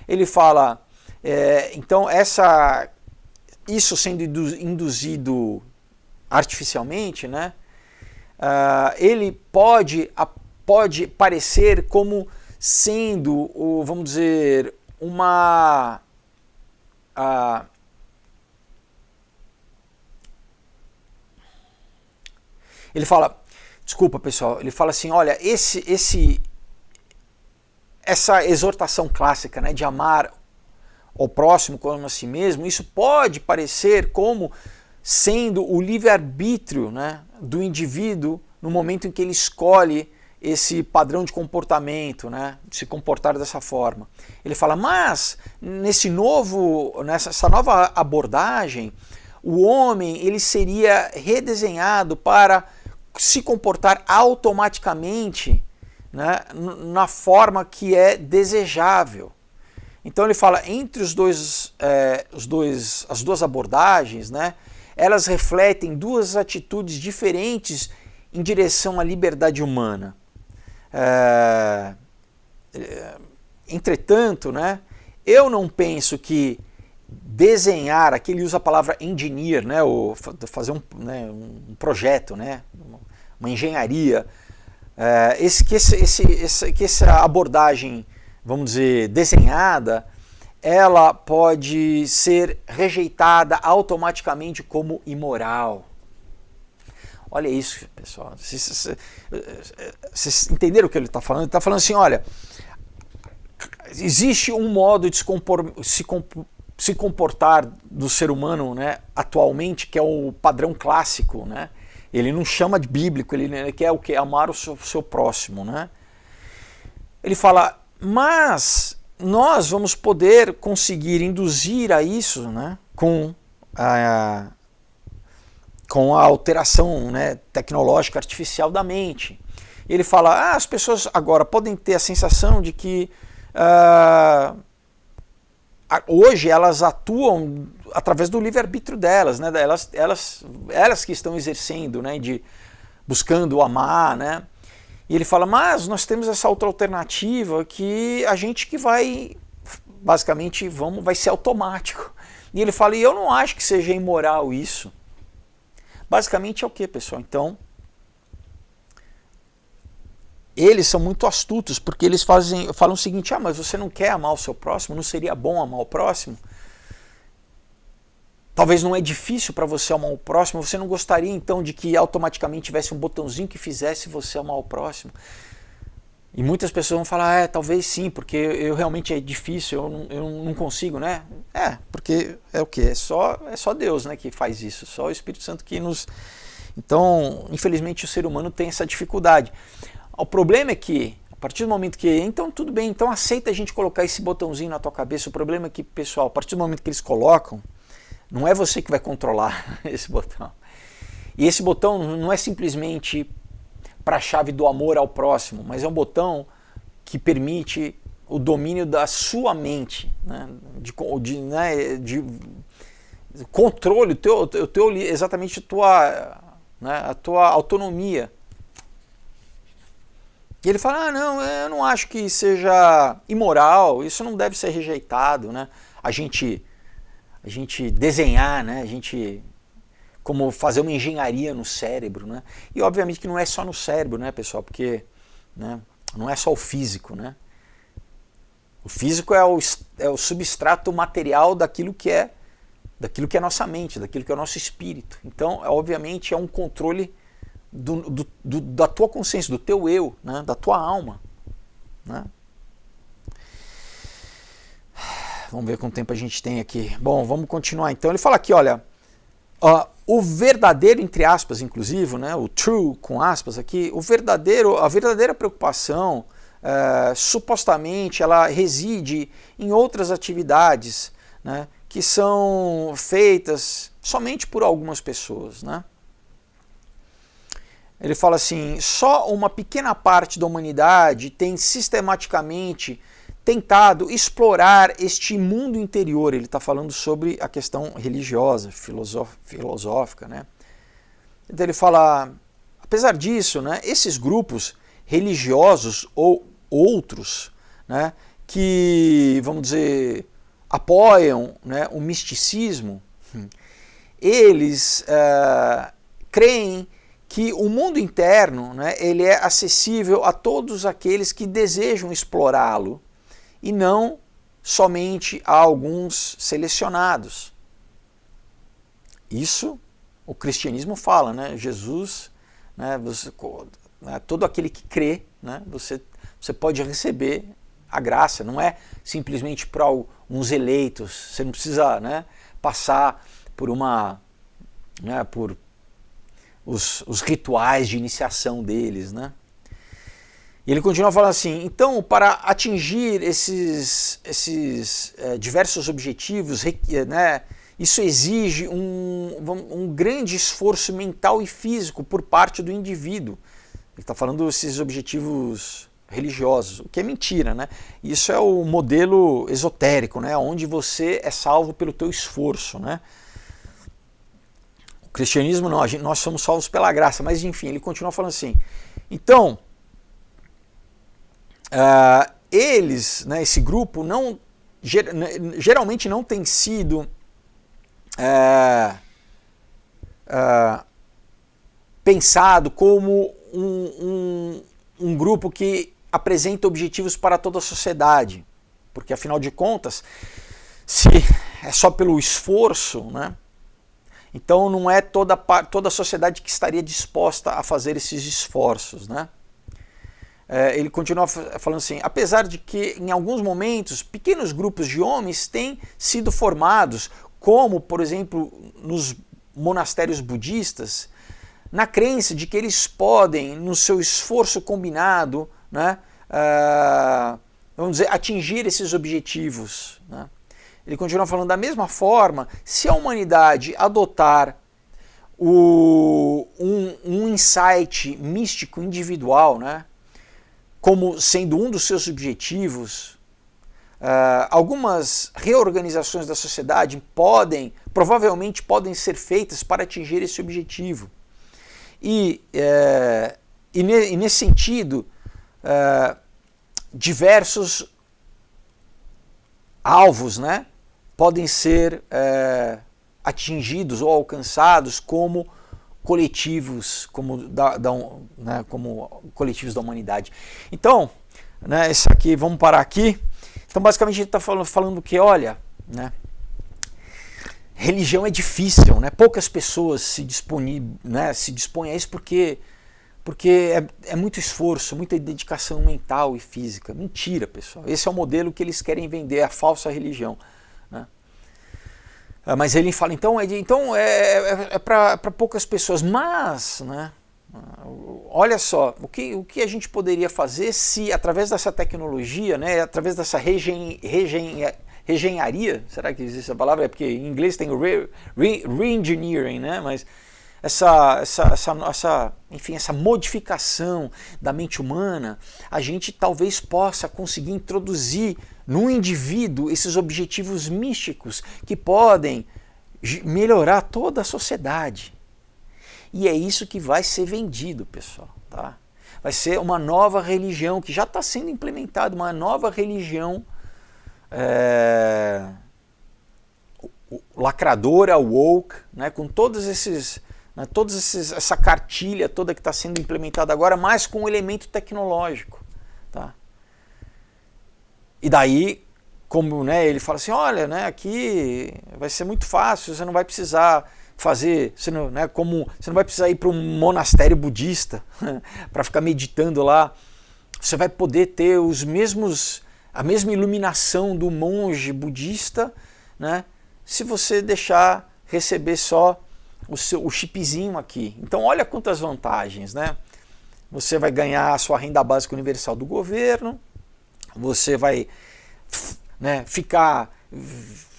Ele fala, então isso sendo induzido artificialmente, né? Ele pode parecer como sendo, vamos dizer, ele fala, desculpa pessoal, ele fala assim, olha, essa exortação clássica, né, de amar ao próximo como a si mesmo, isso pode parecer como sendo o livre-arbítrio, né, do indivíduo no momento em que ele escolhe esse padrão de comportamento, né, de se comportar dessa forma. Ele fala, mas nessa nova abordagem, o homem ele seria redesenhado para se comportar automaticamente, né, na forma que é desejável. Então ele fala, entre as duas abordagens, né, elas refletem duas atitudes diferentes em direção à liberdade humana. Entretanto, né, eu não penso que desenhar, aqui ele usa a palavra engineer, né, ou fazer um projeto, né, uma engenharia, que essa abordagem, vamos dizer, desenhada, ela pode ser rejeitada automaticamente como imoral. Olha isso, pessoal. Vocês entenderam o que ele está falando? Ele está falando assim, olha, existe um modo de se comportar do ser humano, né, atualmente, que é o padrão clássico, né? Ele não chama de bíblico, ele quer o que? Amar o seu próximo, né? Ele fala, mas nós vamos poder conseguir induzir a isso, né, com a alteração, né, tecnológica artificial da mente. Ele fala, as pessoas agora podem ter a sensação de que hoje elas atuam através do livre-arbítrio delas, né? Elas que estão exercendo, né? Buscando amar, né? E ele fala, mas nós temos essa outra alternativa que a gente que vai, basicamente, vai ser automático. E ele fala, e eu não acho que seja imoral isso. Basicamente é o que, pessoal? Então, eles são muito astutos, porque eles falam o seguinte, mas você não quer amar o seu próximo? Não seria bom amar o próximo? Talvez não é difícil para você amar o próximo, você não gostaria então de que automaticamente tivesse um botãozinho que fizesse você amar o próximo? E muitas pessoas vão falar, talvez sim, porque eu realmente é difícil, eu não consigo, né? Porque é o quê? É só Deus, né, que faz isso, só o Espírito Santo que nos... Então, infelizmente o ser humano tem essa dificuldade. O problema é que, a partir do momento que, então tudo bem, então aceita a gente colocar esse botãozinho na tua cabeça, o problema é que, pessoal, a partir do momento que eles colocam, não é você que vai controlar esse botão. E esse botão não é simplesmente para a chave do amor ao próximo, mas é um botão que permite o domínio da sua mente, né? de controle, exatamente a tua autonomia. E ele fala, não, eu não acho que seja imoral, isso não deve ser rejeitado, né? A gente desenhar, né? Como fazer uma engenharia no cérebro, né? E obviamente que não é só no cérebro, né, pessoal? Porque, né, não é só o físico, né? O físico é o substrato material daquilo que é nossa mente, daquilo que é o nosso espírito. Então, obviamente, é um controle da tua consciência, do teu eu, né? Da tua alma. Né? Vamos ver quanto tempo a gente tem aqui. Bom, vamos continuar. Então, ele fala aqui, olha, o verdadeiro, entre aspas, inclusive, né? O true, com aspas aqui, a verdadeira preocupação, supostamente, ela reside em outras atividades, né? Que são feitas somente por algumas pessoas, né? Ele fala assim, só uma pequena parte da humanidade tem sistematicamente tentado explorar este mundo interior. Ele está falando sobre a questão religiosa, filosófica, né? Então ele fala, apesar disso, né, esses grupos religiosos ou outros, né, que, vamos dizer, apoiam, né, o misticismo, eles creem que o mundo interno, né, ele é acessível a todos aqueles que desejam explorá-lo e não somente a alguns selecionados. Isso o cristianismo fala, né? Jesus, né, todo aquele que crê, né, você pode receber a graça, não é simplesmente para uns eleitos, você não precisa, né, passar por por os rituais de iniciação deles, né? E ele continua falando assim, então, para atingir esses diversos objetivos, né, isso exige um grande esforço mental e físico por parte do indivíduo. Ele está falando desses objetivos religiosos, o que é mentira, né? Isso é o modelo esotérico, né, onde você é salvo pelo teu esforço, né? O cristianismo não, nós somos salvos pela graça, mas enfim, ele continua falando assim, então, eles, né, esse grupo, geralmente não tem sido pensado como um grupo que apresenta objetivos para toda a sociedade, porque afinal de contas, se é só pelo esforço, né, então não é toda a sociedade que estaria disposta a fazer esses esforços, né? Ele continua falando assim, apesar de que em alguns momentos pequenos grupos de homens têm sido formados, como por exemplo nos monastérios budistas, na crença de que eles podem, no seu esforço combinado, né, vamos dizer, atingir esses objetivos, né? Ele continua falando da mesma forma, se a humanidade adotar um insight místico individual, né, como sendo um dos seus objetivos, algumas reorganizações da sociedade provavelmente podem ser feitas para atingir esse objetivo. E nesse sentido, diversos alvos, né, podem ser atingidos ou alcançados como coletivos, como coletivos da humanidade. Então, né, isso aqui, vamos parar aqui. Então, basicamente, a gente está falando que, olha, né, religião é difícil, né? Poucas pessoas se dispõem a isso porque é muito esforço, muita dedicação mental e física. Mentira, pessoal. Esse é o modelo que eles querem vender, a falsa religião, né? Mas ele fala, então é para poucas pessoas. Mas, né, olha só, o que a gente poderia fazer se, através dessa tecnologia, né, através dessa reengenharia, será que existe essa palavra? É porque em inglês tem o reengineering, né, mas enfim, essa modificação da mente humana, a gente talvez possa conseguir introduzir no indivíduo esses objetivos místicos que podem melhorar toda a sociedade. E é isso que vai ser vendido, pessoal, tá? Vai ser uma nova religião que já está sendo implementada, uma nova religião lacradora, woke, né, com todos esses, né, essa cartilha toda que está sendo implementada agora, mas com um elemento tecnológico, tá? E daí, como, né, ele fala assim, olha, né, aqui vai ser muito fácil, você não vai precisar fazer, você não, né, como, você não vai precisar ir para um monastério budista para ficar meditando lá. Você vai poder ter a mesma iluminação do monge budista, né, se você deixar receber só o chipzinho aqui. Então olha quantas vantagens, né? Você vai ganhar a sua renda básica universal do governo, você vai, né, ficar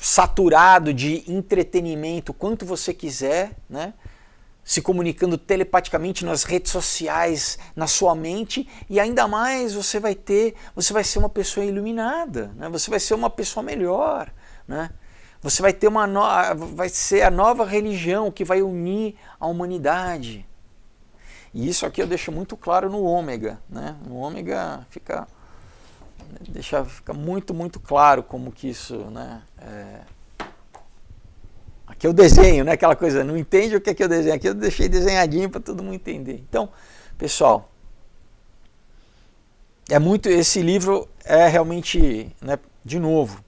saturado de entretenimento quanto você quiser, né, se comunicando telepaticamente nas redes sociais, na sua mente, e ainda mais você vai ser uma pessoa iluminada, né, você vai ser uma pessoa melhor, né, você vai ter vai ser a nova religião que vai unir a humanidade. E isso aqui eu deixo muito claro no ômega, né? No ômega fica muito, muito claro como que isso, né? Aqui é o desenho, né? Aquela coisa, não entende o que é o desenho. Aqui eu deixei desenhadinho para todo mundo entender. Então, pessoal, esse livro é realmente, né, de novo,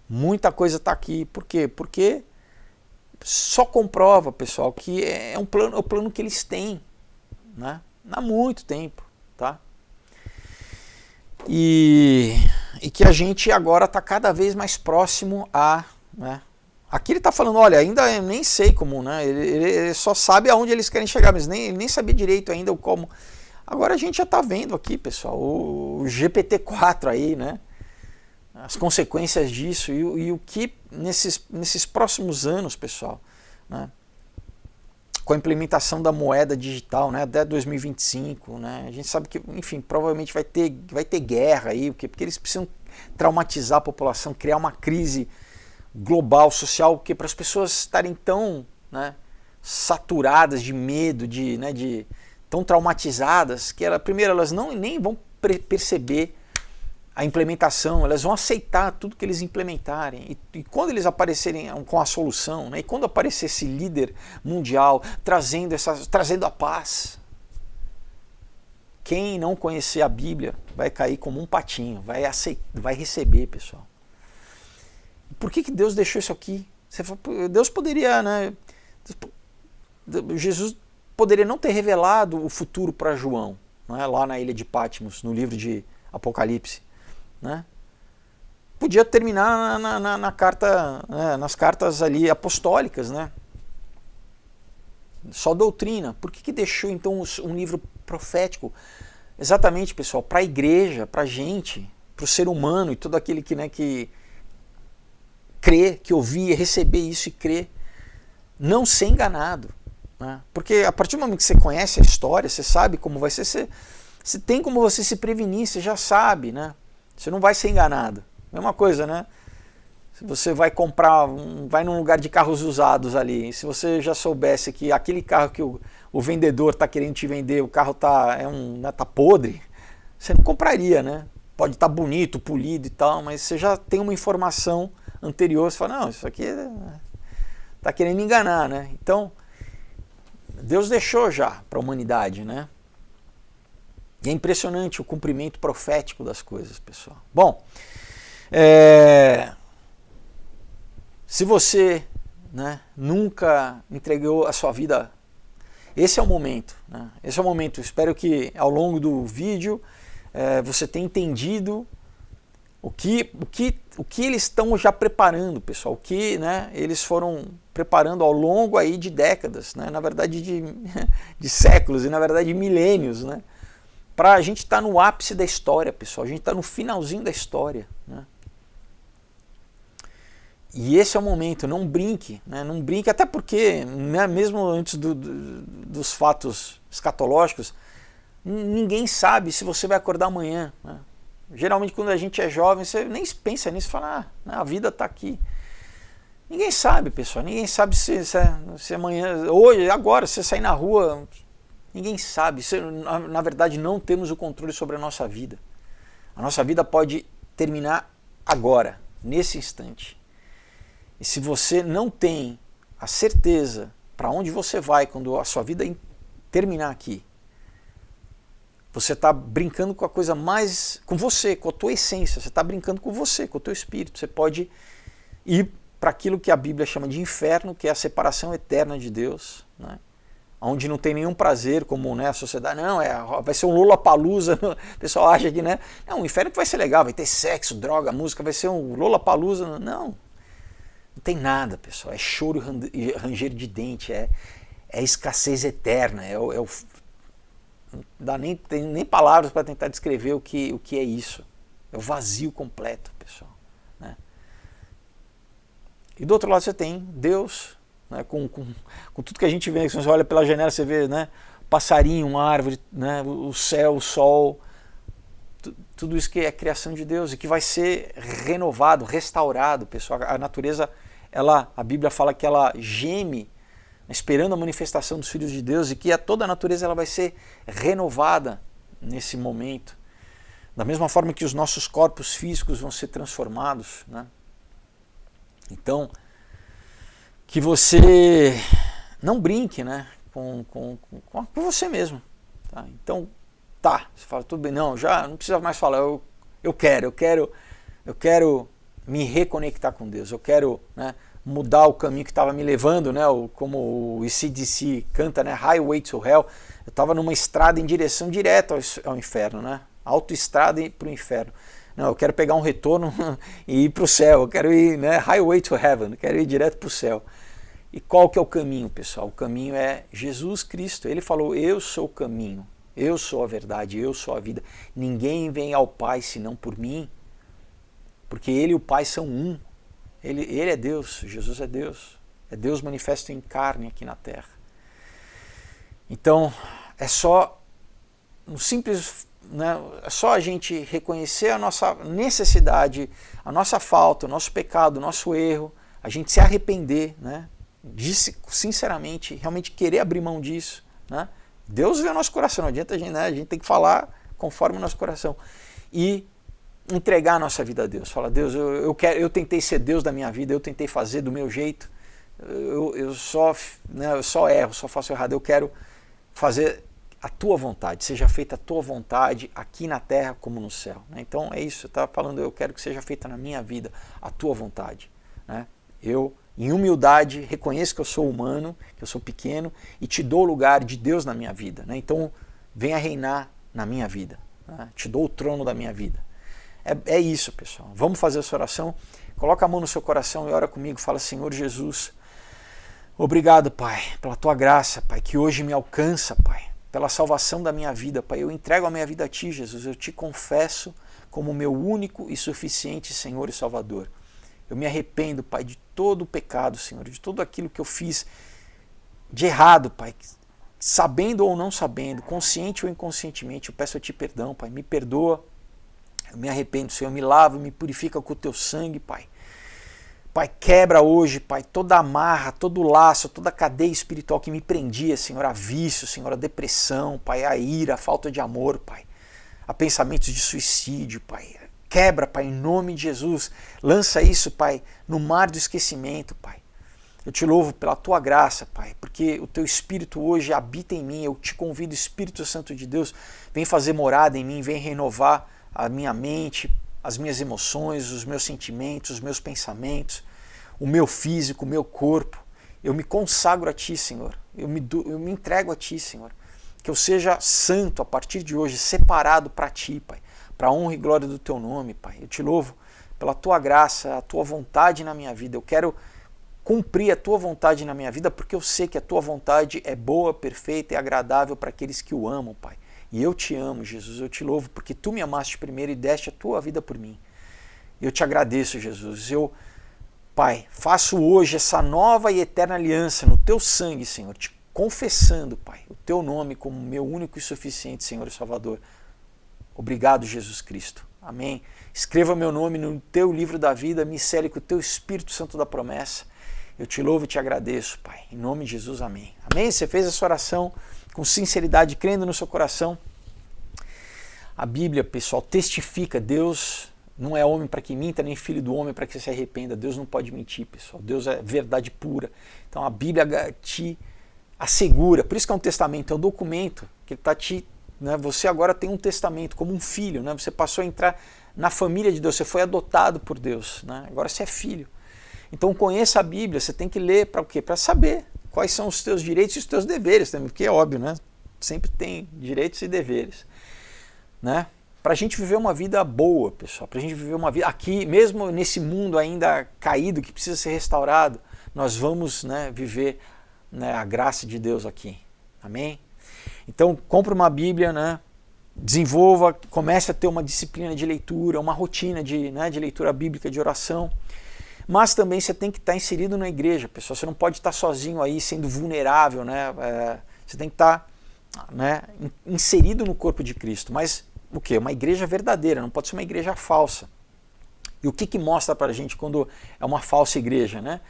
muita coisa está aqui. Por quê? Porque só comprova, pessoal, que é o plano que eles têm, né, há muito tempo, tá? E que a gente agora está cada vez mais próximo a, né? Aqui ele está falando, olha, ainda eu nem sei como, né? Ele só sabe aonde eles querem chegar, mas ele nem sabia direito ainda o como. Agora a gente já está vendo aqui, pessoal, o GPT-4 aí, né? As consequências disso e o que nesses próximos anos, pessoal, né, com a implementação da moeda digital, né, até 2025, né, a gente sabe que, enfim, provavelmente vai ter guerra aí, porque eles precisam traumatizar a população, criar uma crise global, social, porque para as pessoas estarem tão, né, saturadas de medo, tão traumatizadas, que primeiro elas nem vão perceber a implementação, elas vão aceitar tudo que eles implementarem. E quando eles aparecerem com a solução, né, e quando aparecer esse líder mundial trazendo a paz, quem não conhecer a Bíblia vai cair como um patinho, vai receber, pessoal. Por que Deus deixou isso aqui? Deus poderia, né, Jesus poderia não ter revelado o futuro para João, né, lá na ilha de Patmos, no livro de Apocalipse. Né? Podia terminar na carta, né, nas cartas ali apostólicas, né? Só doutrina. Por que deixou então um livro profético? Exatamente, pessoal, para a igreja, para a gente, para o ser humano e todo aquele que, né, que crê, que ouvir, receber isso e crer, não ser enganado, né? Porque a partir do momento que você conhece a história, você sabe como vai ser, você tem como você se prevenir, você já sabe, né? Você não vai ser enganado. Mesma coisa, né? Se você vai comprar, vai num lugar de carros usados ali, se você já soubesse que aquele carro que o vendedor está querendo te vender, o carro tá podre, você não compraria, né? Pode estar bonito, polido e tal, mas você já tem uma informação anterior, você fala, não, isso aqui está querendo me enganar, né? Então, Deus deixou já para a humanidade, né? E é impressionante o cumprimento profético das coisas, pessoal. Bom, se você, né, nunca entregou a sua vida, esse é o momento, né? Esse é o momento. Espero que ao longo do vídeo você tenha entendido o que eles estão já preparando, pessoal. O que, né, eles foram preparando ao longo aí de décadas, né? Na verdade de séculos e na verdade de milênios, né? Para a gente estar no ápice da história, pessoal. A gente está no finalzinho da história, né? E esse é o momento, não brinque, né? Não brinque, até porque, né, mesmo antes dos fatos escatológicos, ninguém sabe se você vai acordar amanhã, né? Geralmente quando a gente é jovem, você nem pensa nisso, fala, a vida está aqui. Ninguém sabe, pessoal, ninguém sabe se amanhã, hoje, agora, se você sair na rua... Ninguém sabe, na verdade não temos o controle sobre a nossa vida. A nossa vida pode terminar agora, nesse instante. E se você não tem a certeza para onde você vai quando a sua vida terminar aqui, Você está brincando com a coisa mais... com você, com a tua essência. Você está brincando com você, com o teu espírito. Você pode ir para aquilo que a Bíblia chama de inferno, que é a separação eterna de Deus, né? Onde não tem nenhum prazer, como, né, a sociedade, não, vai ser um Lollapalooza, o pessoal acha que, né, não, o inferno que vai ser legal, vai ter sexo, droga, música, vai ser um Lollapalooza, não tem nada, pessoal, é choro e ranger de dente, é escassez eterna, não dá tem nem palavras para tentar descrever o que é isso, é o vazio completo, pessoal, né? E do outro lado você tem Deus, né, com tudo que a gente vê, se você olha pela janela, você vê, né, passarinho, uma árvore, né, o céu, o sol, tudo isso que é criação de Deus e que vai ser renovado, restaurado, pessoal. A natureza, a Bíblia fala que ela geme esperando a manifestação dos filhos de Deus e que toda a natureza ela vai ser renovada nesse momento. Da mesma forma que os nossos corpos físicos vão ser transformados, né? Então, que você não brinque, né, com você mesmo. Tá? Então, você fala, tudo bem, não, já não precisa mais falar, eu quero me reconectar com Deus, eu quero, né, mudar o caminho que estava me levando, né, como o AC/DC canta, né, Highway to Hell. Eu estava numa estrada em direção direta ao inferno, né, autoestrada para o inferno. Não, eu quero pegar um retorno e ir para o céu, eu quero ir, né, Highway to Heaven, eu quero ir direto para o céu. E qual que é o caminho, pessoal? O caminho é Jesus Cristo. Ele falou, eu sou o caminho, eu sou a verdade, eu sou a vida. Ninguém vem ao Pai senão por mim, porque Ele e o Pai são um. Ele é Deus, Jesus é Deus manifesto em carne aqui na terra. Então, é só um simples... né, é só a gente reconhecer a nossa necessidade, a nossa falta, o nosso pecado, o nosso erro, a gente se arrepender, né, sinceramente, realmente querer abrir mão disso, né? Deus vê o nosso coração, não adianta a gente, né, a gente tem que falar conforme o nosso coração e entregar a nossa vida a Deus. Fala, Deus, eu tentei ser Deus da minha vida, eu tentei fazer do meu jeito, eu só erro, só faço errado, eu quero fazer a tua vontade, seja feita a tua vontade aqui na terra como no céu, né? Então é isso, eu estava falando, eu quero que seja feita na minha vida a tua vontade, né? Eu, em humildade, reconheço que eu sou humano, que eu sou pequeno e te dou o lugar de Deus na minha vida, né? Então venha reinar na minha vida, né? Te dou o trono da minha vida. É isso, pessoal. Vamos fazer essa oração. Coloca a mão no seu coração e ora comigo. Fala, Senhor Jesus, obrigado, Pai, pela tua graça, Pai, que hoje me alcança, Pai, pela salvação da minha vida, Pai. Eu entrego a minha vida a Ti, Jesus. Eu te confesso como meu único e suficiente Senhor e Salvador. Eu me arrependo, Pai, de todo o pecado, Senhor, de tudo aquilo que eu fiz de errado, Pai, sabendo ou não sabendo, consciente ou inconscientemente. Eu peço a Ti perdão, Pai. Me perdoa. Eu me arrependo, Senhor, me lava, me purifica com o Teu sangue, Pai. Pai, quebra hoje, Pai, toda a amarra, todo o laço, toda a cadeia espiritual que me prendia, Senhor, a vício, Senhor, a depressão, Pai, a ira, a falta de amor, Pai, a pensamentos de suicídio, Pai. Quebra, Pai, em nome de Jesus. Lança isso, Pai, no mar do esquecimento, Pai. Eu te louvo pela Tua graça, Pai, porque o Teu Espírito hoje habita em mim. Eu te convido, Espírito Santo de Deus, vem fazer morada em mim, vem renovar a minha mente, as minhas emoções, os meus sentimentos, os meus pensamentos, o meu físico, o meu corpo. Eu me consagro a Ti, Senhor. Eu me entrego a Ti, Senhor. Que eu seja santo a partir de hoje, separado para Ti, Pai, para a honra e glória do Teu nome, Pai. Eu te louvo pela Tua graça, a Tua vontade na minha vida. Eu quero cumprir a Tua vontade na minha vida porque eu sei que a Tua vontade é boa, perfeita e agradável para aqueles que o amam, Pai. E eu te amo, Jesus, eu te louvo porque Tu me amaste primeiro e deste a Tua vida por mim. Eu te agradeço, Jesus. Pai, faço hoje essa nova e eterna aliança no Teu sangue, Senhor, te confessando, Pai, o Teu nome como meu único e suficiente Senhor e Salvador. Obrigado, Jesus Cristo. Amém. Escreva meu nome no Teu livro da vida, me cele com o Teu Espírito Santo da promessa. Eu te louvo e te agradeço, Pai. Em nome de Jesus, amém. Amém? Você fez essa oração com sinceridade, crendo no seu coração. A Bíblia, pessoal, testifica. Deus não é homem para que minta, nem filho do homem para que se arrependa. Deus não pode mentir, pessoal. Deus é verdade pura. Então a Bíblia te assegura. Por isso que é um testamento, é um documento que ele está te né? Você agora tem um testamento como um filho, né? Você passou a entrar na família de Deus, você foi adotado por Deus, né? Agora você é filho. Então conheça a Bíblia, você tem que ler para o quê? Para saber quais são os teus direitos e os teus deveres também, porque é óbvio, né? Sempre tem direitos e deveres, né? Para a gente viver uma vida boa, pessoal, para a gente viver uma vida aqui, mesmo nesse mundo ainda caído, que precisa ser restaurado, nós vamos, né, viver, né, a graça de Deus aqui. Amém? Então, compre uma Bíblia, né, desenvolva, comece a ter uma disciplina de leitura, uma rotina de leitura bíblica, de oração. Mas também você tem que estar inserido na igreja, pessoal. Você não pode estar sozinho aí, sendo vulnerável, né? Você tem que estar, né, inserido no corpo de Cristo. Mas o quê? Uma igreja verdadeira, não pode ser uma igreja falsa. E o que mostra para a gente quando é uma falsa igreja, né?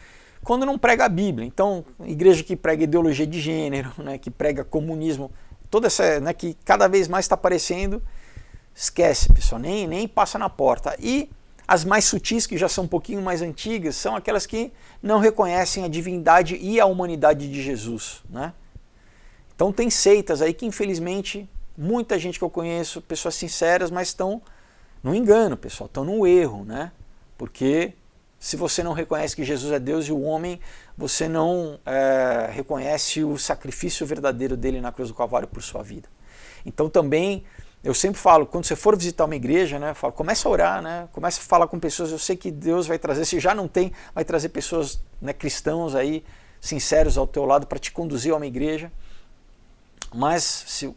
Quando não prega a Bíblia. Então, igreja que prega ideologia de gênero, né, que prega comunismo, toda essa, né, que cada vez mais está aparecendo, esquece, pessoal, nem passa na porta. E as mais sutis, que já são um pouquinho mais antigas, são aquelas que não reconhecem a divindade e a humanidade de Jesus, né? Então tem seitas aí que, infelizmente, muita gente que eu conheço, pessoas sinceras, mas estão no engano, pessoal, estão no erro, né? Porque se você não reconhece que Jesus é Deus e o homem, você não reconhece o sacrifício verdadeiro dele na cruz do Calvário por sua vida. Então também, eu sempre falo, quando você for visitar uma igreja, né, começa a orar, né, começa a falar com pessoas, eu sei que Deus vai trazer, se já não tem, vai trazer pessoas, né, cristãos aí, sinceros ao teu lado para te conduzir a uma igreja. Mas se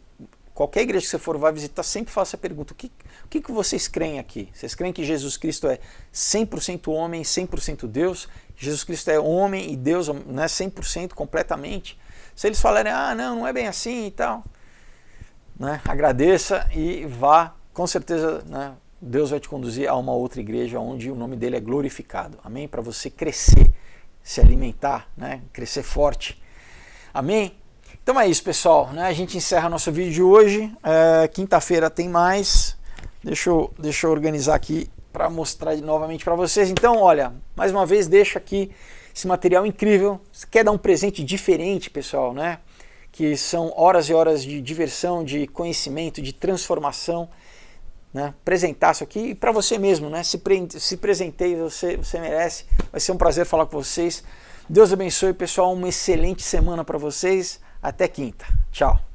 qualquer igreja que você for vai visitar, sempre faça a pergunta, o que vocês creem aqui? Vocês creem que Jesus Cristo é 100% homem, 100% Deus? Jesus Cristo é homem e Deus, né, 100% completamente? Se eles falarem, não é bem assim e tal, né, agradeça e vá, com certeza, né, Deus vai te conduzir a uma outra igreja onde o nome dele é glorificado. Amém? Para você crescer, se alimentar, né, crescer forte. Amém? Então é isso, pessoal, né? A gente encerra nosso vídeo de hoje. Quinta-feira tem mais. Deixa eu organizar aqui para mostrar novamente para vocês. Então, olha, mais uma vez deixo aqui esse material incrível. Você quer dar um presente diferente, pessoal, né? Que são horas e horas de diversão, de conhecimento, de transformação, né? Apresentar isso aqui para você mesmo, né? Se presenteie, você merece. Vai ser um prazer falar com vocês. Deus abençoe, pessoal. Uma excelente semana para vocês. Até quinta. Tchau.